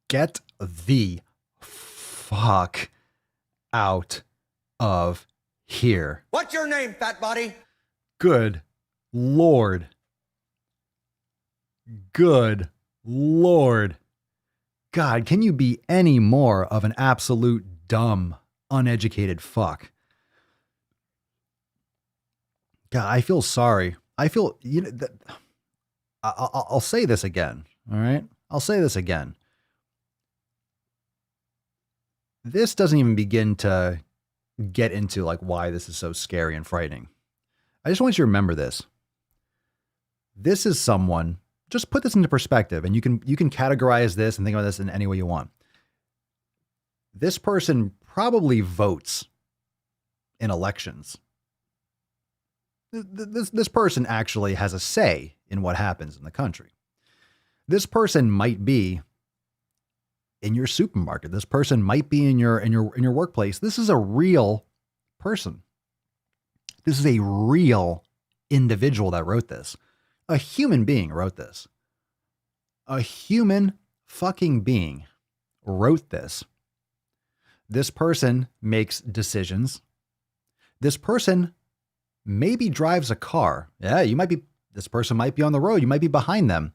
Get the fuck out of here. What's your name, fat body? Good Lord. Good Lord. God, can you be any more of an absolute dumb, uneducated fuck? God, I feel sorry. I feel, I'll say this again. All right. I'll say this again. This doesn't even begin to get into like why this is so scary and frightening. I just want you to remember this. This is someone, just put this into perspective, and you can categorize this and think about this in any way you want. This person probably votes in elections. This person actually has a say in what happens in the country. This person might be in your supermarket. This person might be in your workplace. This is a real person. This is a real individual that wrote this. A human being wrote this. A human fucking being wrote this. This person makes decisions. This person maybe drives a car. Yeah, this person might be on the road. You might be behind them.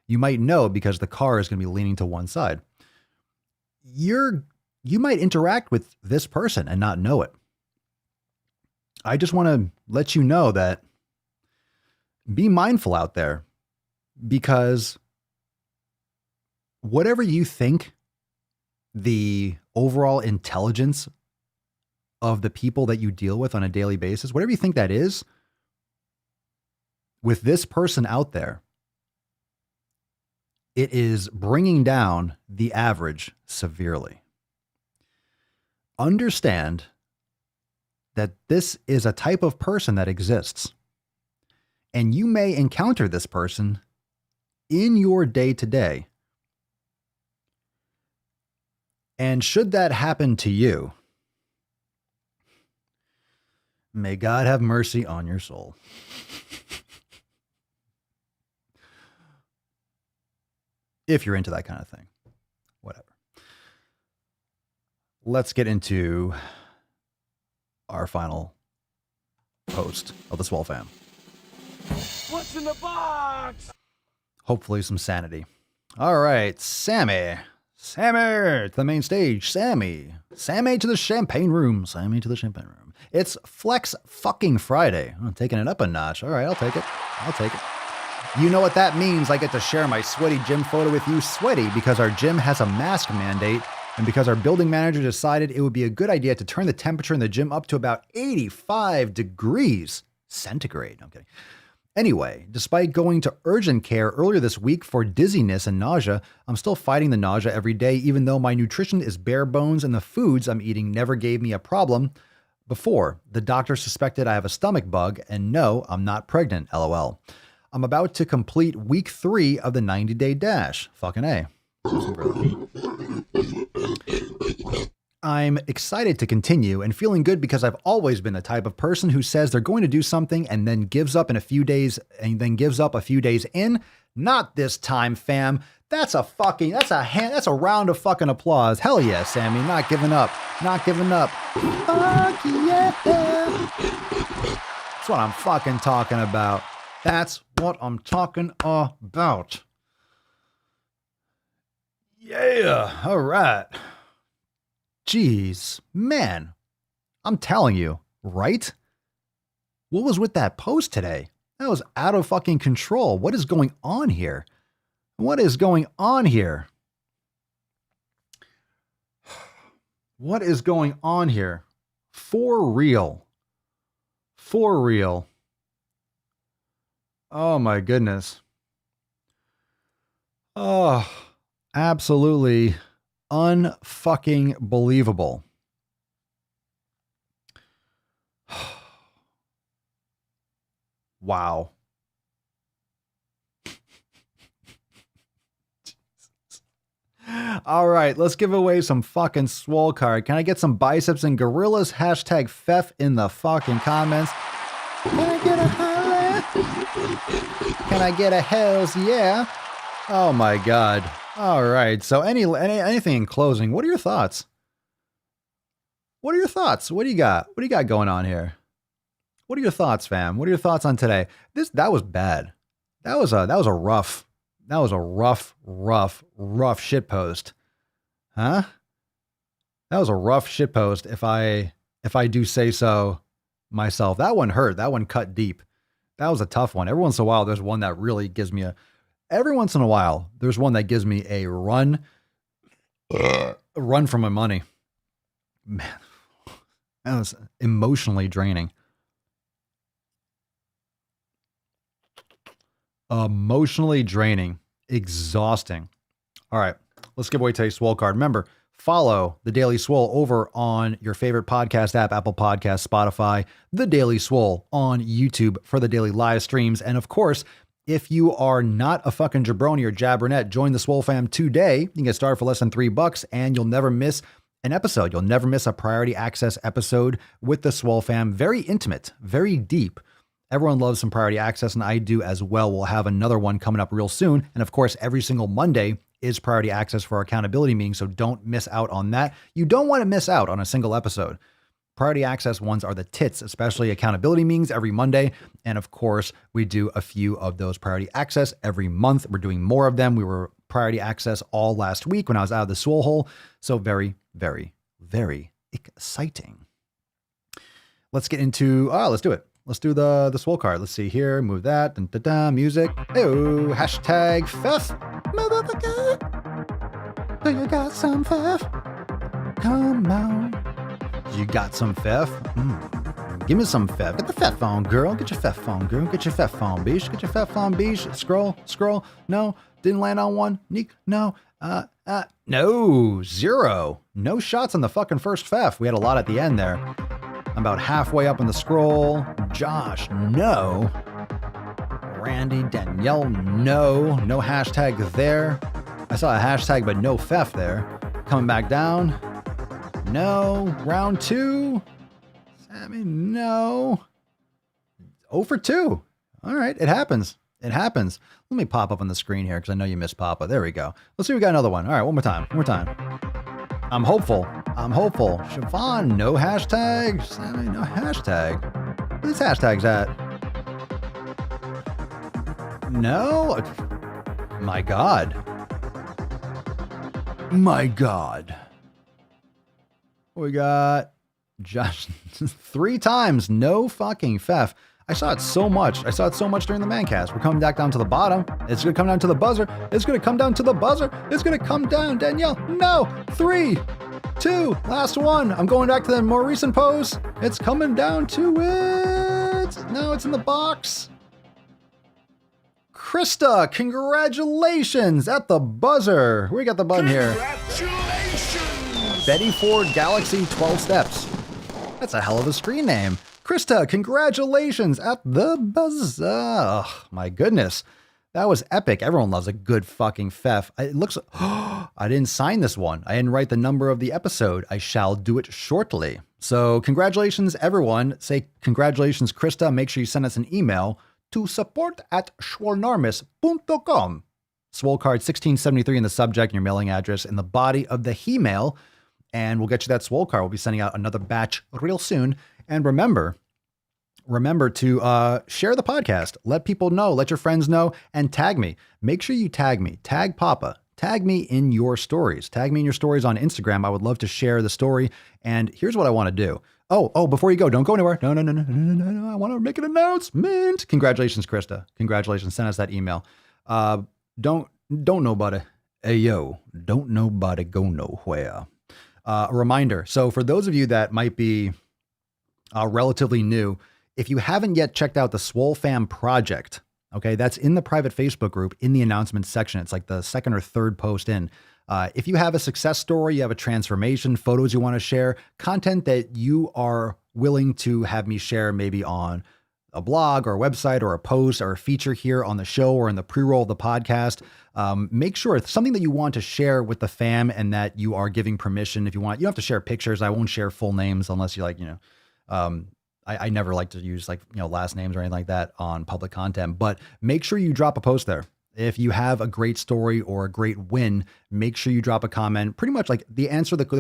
You might know because the car is going to be leaning to one side. You might interact with this person and not know it. I just want to let you know that be mindful out there, because whatever you think the overall intelligence of the people that you deal with on a daily basis, whatever you think that is, with this person out there, it is bringing down the average severely. Understand that this is a type of person that exists, and you may encounter this person in your day-to-day. And should that happen to you, may God have mercy on your soul. If you're into that kind of thing. Whatever. Let's get into our final post of the SwoleFam. What's in the box? Hopefully some sanity. All right, Sammy to the main stage. Sammy to the champagne room. It's Flex fucking Friday. I'm taking it up a notch. All right, I'll take it. You know what that means. I get to share my sweaty gym photo with you. Sweaty because our gym has a mask mandate, and because our building manager decided it would be a good idea to turn the temperature in the gym up to about 85 degrees centigrade. Okay. Anyway, despite going to urgent care earlier this week for dizziness and nausea, I'm still fighting the nausea every day, even though my nutrition is bare bones and the foods I'm eating never gave me a problem before. The doctor suspected I have a stomach bug, and no, I'm not pregnant, LOL. I'm about to complete week 3 of the 90-day dash. Fucking A. I'm excited to continue and feeling good because I've always been the type of person who says they're going to do something and then gives up a few days in. Not this time, fam. That's a round of fucking applause. Hell yeah, Sammy. Not giving up. Not giving up. Fuck yeah. That's what I'm fucking talking about. That's what I'm talking about. Yeah. All right. Jeez, man. I'm telling you, right? What was with that post today? That was out of fucking control. What is going on here? What is going on here? What is going on here? For real. For real. Oh my goodness. Oh, absolutely unfucking believable. Wow. All right, let's give away some fucking swole card. Can I get some biceps and gorillas? Hashtag Fef in the fucking comments. Can I get a holla? Can I get a hells yeah? Oh my God. All right, so anything in closing, what are your thoughts? What are your thoughts? What do you got? What do you got going on here? What are your thoughts, fam? What are your thoughts on today? That was bad. That was a rough shit post. Huh? That was a rough shit post if I do say so myself. That one hurt. That one cut deep. That was a tough one. Every once in a while there's one that really gives me a run for my money. Man, that was emotionally draining. Emotionally draining, exhausting. All right, let's give away today's Swole card. Remember, follow The Daily Swole over on your favorite podcast app, Apple Podcasts, Spotify, The Daily Swole on YouTube for the daily live streams. And of course, if you are not a fucking jabroni or jabronette, join the SwoleFam today. You can get started for less than $3 and you'll never miss an episode. You'll never miss a priority access episode with the SwoleFam. Very intimate, very deep. Everyone loves some priority access, and I do as well. We'll have another one coming up real soon. And of course, every single Monday is priority access for our accountability meeting, so don't miss out on that. You don't want to miss out on a single episode. Priority access ones are the tits, especially accountability meetings every Monday. And of course, we do a few of those priority access every month. We're doing more of them. We were priority access all last week when I was out of the Swole hole. So very, very, very exciting. Let's get into, let's do it. Let's do the Swole card. Let's see here. Move that. Dun, dun, dun, music. Ew. Hashtag Fef. Motherfucker. Do you got some Fef? Come on. You got some Fef? Give me some Fef. Get the Fef on, girl. Get your Fef on, girl. Get your Fef on, beesh. Get your Fef on, beesh. Scroll. No. Didn't land on one. Neek. No. No. 0. No shots on the fucking first Fef. We had a lot at the end there. I'm about halfway up in the scroll. Josh, no. Randy, Danielle, no. No hashtag there. I saw a hashtag, but no Fef there. Coming back down. No. Round 2. Sammy, no. 0 for 2. All right, it happens. It happens. Let me pop up on the screen here because I know you missed Papa. There we go. Let's see if we got another one. All right, one more time. I'm hopeful. Siobhan, no hashtag. Sammy, no hashtag. Where these hashtags at? No. My God. We got Josh 3 times. No fucking Fef. I saw it so much during the Mancast. We're coming back down to the bottom. It's going to come down to the buzzer. It's going to come down, Danielle. No. 3, 2, last one. I'm going back to the more recent pose. It's coming down to it. No, it's in the box. Krista, congratulations at the buzzer. We got the button here. Congratulations. Betty Ford Galaxy 12 Steps. That's a hell of a screen name. Krista, congratulations at the buzzer. Oh, my goodness. That was epic. Everyone loves a good fucking Fef. It looks, I didn't sign this one. I didn't write the number of the episode. I shall do it shortly. So congratulations, everyone. Say congratulations, Krista. Make sure you send us an email to support@swolenormous.com. Swole card 1673 in the subject and your mailing address in the body of the he-mail, and we'll get you that Swole card. We'll be sending out another batch real soon. And remember to share the podcast. Let people know, let your friends know, and tag me. Make sure you tag me. Tag Papa. Tag me in your stories. Tag me in your stories on Instagram. I would love to share the story. And here's what I want to do. Oh, before you go, don't go anywhere. No. I want to make an announcement. Congratulations, Krista. Congratulations. Send us that email. Don't nobody. Hey, yo, don't nobody go nowhere. A reminder. So for those of you that might be relatively new, if you haven't yet checked out the SwoleFam project, okay, that's in the private Facebook group in the announcements section. It's like the second or third post in. If you have a success story, you have a transformation, photos you want to share, content that you are willing to have me share maybe on a blog or a website or a post or a feature here on the show or in the pre-roll of the podcast, make sure it's something that you want to share with the fam and that you are giving permission. If you want, you don't have to share pictures. I won't share full names unless you like, I never like to use last names or anything like that on public content, but make sure you drop a post there. If you have a great story or a great win, make sure you drop a comment. Pretty much like the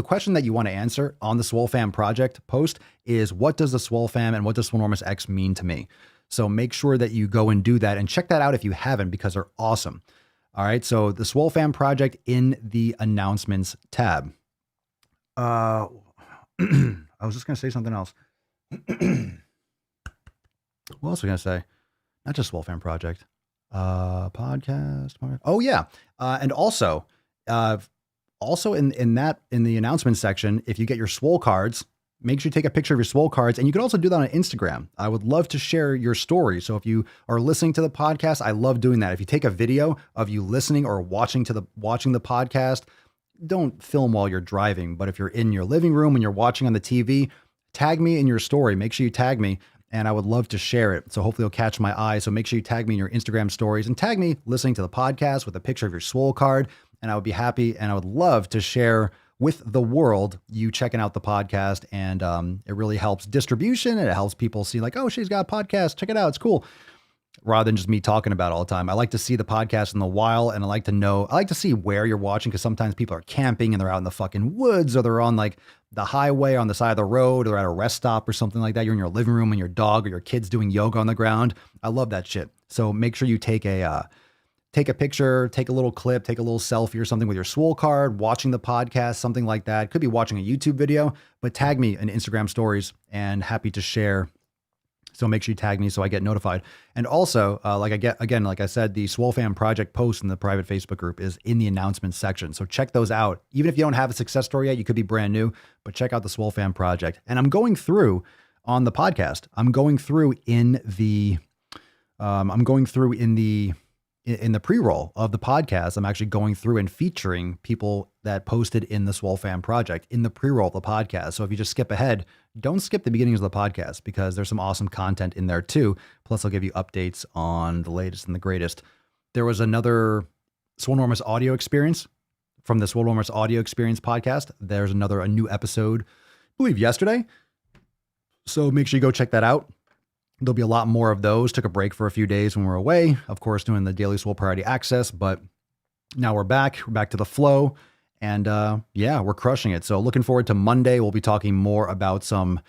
question that you want to answer on the SwoleFam project post is, what does the SwoleFam and what does Swolenormous X mean to me? So make sure that you go and do that and check that out if you haven't, because they're awesome. All right. So the SwoleFam project in the announcements tab. I was just going to say something else. What else was I going to say? Not just SwoleFam project. Podcast. Oh yeah. And also in the announcement section, if you get your Swole cards, make sure you take a picture of your Swole cards, and you can also do that on Instagram. I would love to share your story. So if you are listening to the podcast, I love doing that. If you take a video of you listening or watching the podcast, don't film while you're driving, but if you're in your living room and you're watching on the TV, tag me in your story. Make sure you tag me, and I would love to share it. So hopefully it'll catch my eye. So make sure you tag me in your Instagram stories and tag me listening to the podcast with a picture of your Swole card. And I would be happy, and I would love to share with the world you checking out the podcast. And it really helps distribution, and it helps people see like, oh, she's got a podcast. Check it out. It's cool. Rather than just me talking about it all the time. I like to see the podcast in the wild, and I like to see where you're watching, because sometimes people are camping and they're out in the fucking woods, or they're on like the highway on the side of the road, or at a rest stop or something like that. You're in your living room and your dog or your kid's doing yoga on the ground. I love that shit. So make sure you take a picture, take a little clip, take a little selfie or something with your Swole card, watching the podcast, something like that. Could be watching a YouTube video, but tag me in Instagram stories, and happy to share. So make sure you tag me so I get notified. And also, like I said, the SwoleFam project post in the private Facebook group is in the announcements section. So check those out. Even if you don't have a success story yet, you could be brand new, but check out the SwoleFam project. And I'm going through on the podcast. I'm going through in the pre-roll of the podcast. I'm actually going through and featuring people that posted in the SwoleFam project in the pre-roll of the podcast. So if you just skip ahead, don't skip the beginnings of the podcast, because there's some awesome content in there too. Plus I'll give you updates on the latest and the greatest. There was another Swolenormous audio experience from the Swolenormous audio experience podcast. There's a new episode, I believe yesterday. So make sure you go check that out. There'll be a lot more of those. Took a break for a few days when we were away, of course, doing the daily Swole Priority Access, but now we're back. We're back to the flow, and we're crushing it. So looking forward to Monday. We'll be talking more about some,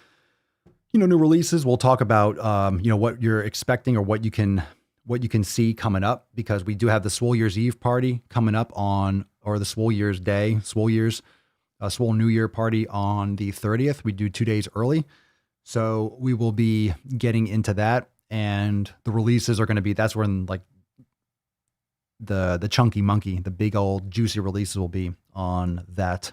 new releases. We'll talk about, what you're expecting or what you can see coming up, because we do have the Swole Year's Eve party coming up or the Swole Year's Day, Swole New Year party on the 30th. We do 2 days early. So we will be getting into that, and the releases are going to be, that's when like the chunky monkey, the big old juicy releases will be on that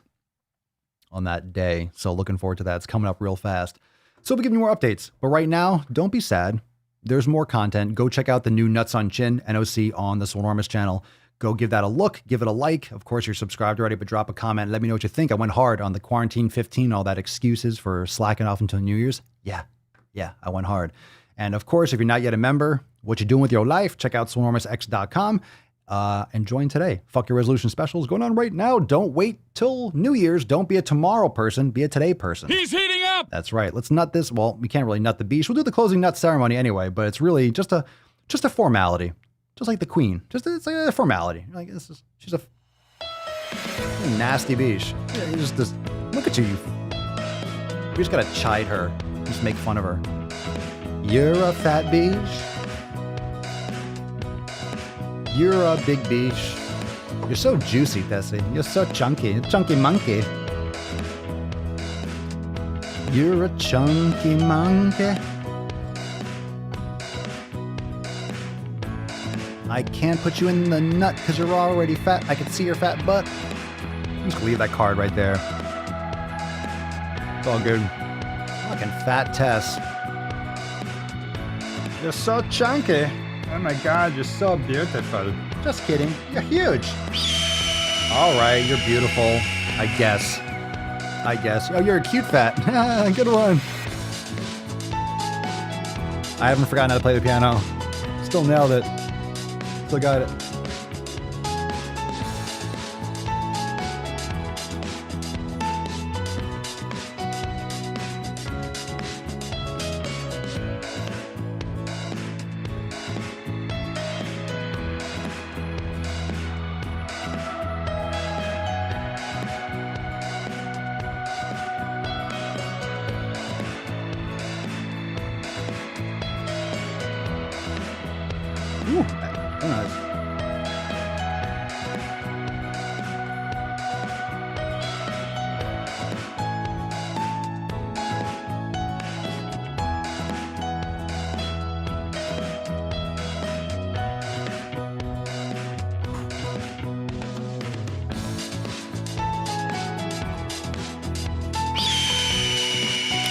day. So looking forward to that. It's coming up real fast. So we'll be giving you more updates, but right now, don't be sad. There's more content. Go check out the new Nuts on Chin NOC on the Swolenormous channel. Go give that a look, give it a like. Of course, you're subscribed already, but drop a comment. Let me know what you think. I went hard on the quarantine 15, all that excuses for slacking off until New Year's. Yeah, I went hard. And of course, if you're not yet a member, what you doing with your life, check out SwolenormousX.com and join today. Fuck your resolution specials going on right now. Don't wait till New Year's. Don't be a tomorrow person. Be a today person. He's heating up. That's right. Let's nut this. Well, we can't really nut the beast. We'll do the closing nut ceremony anyway, but it's really just a formality. Just like the queen. Just it's like a formality. Like she's a nasty bitch. Yeah, you just look at you. You just gotta chide her. Just make fun of her. You're a fat bitch. You're a big bitch. You're so juicy, Tessie. You're so chunky. Chunky monkey. You're a chunky monkey. I can't put you in the nut because you're already fat. I can see your fat butt. Just leave that card right there. It's all good. Fucking fat Tess. You're so chunky. Oh my God, you're so beautiful. Just kidding. You're huge. All right, you're beautiful. I guess. Oh, you're a cute fat. Good one. I haven't forgotten how to play the piano. Still nailed it. Still got it. Ooh, very nice.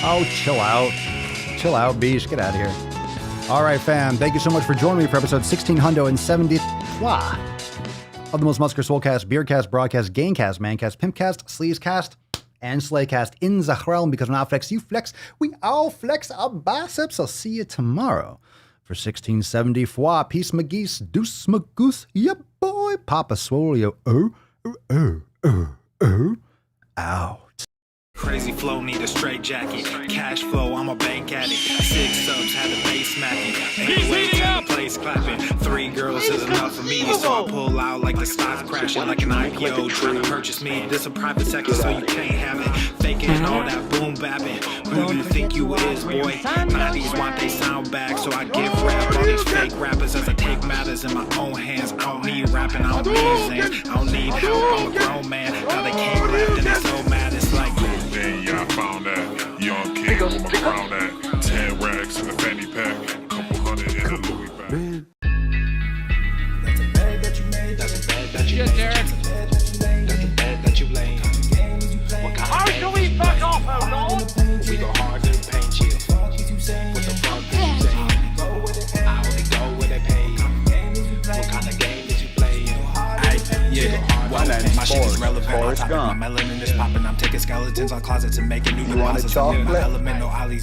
Oh, chill out. Chill out, Beesh. Get out of here. All right, fam. Thank you so much for joining me for episode 1670 of the most muscular Swolecast, Beardcast, Broadcast, Gamecast, Mancast, Pimpcast, Sleazecast, and Slaycast in the realm. Because when I flex, you flex. We all flex our biceps. I'll see you tomorrow for 1670 Peace, McGeese, Deuce, McGoose. Yep, boy. Papa Swolio. Out. Crazy flow, need a straight jacket. Cash flow, I'm a bank addict. 6 subs, had the bass smacking. Anyway, the place clapping. 3 girls is enough for me, so I pull out like the stock crashing, like an IPO trying to purchase me. This a private sector, so you can't have it. Faking all that boom bapping. Who do you think you is, boy? 90s want they sound back, so I give rap all these fake rappers as I take matters in my own hands. I don't need rapping, I don't need zans. I don't need help, I'm a grown man. Now they can't rap, then they so mad, it's like. Yeah, I found that. Young kid with my crown at. 10 racks in the fanny pack. Couple hundred in the Louis bag. That's a bed that you made. That's a bed that you made. That's a bed that you laid. What kind How do we fuck off, oh Lord? We go hard to the paint chill. What the fuck did you say? I only go where they pay. What kind of game did you play? Yeah. My shit is relevant. My melanin is popping. I'm taking skeletons on closets and making new deposits. I'm in my element, no ollies.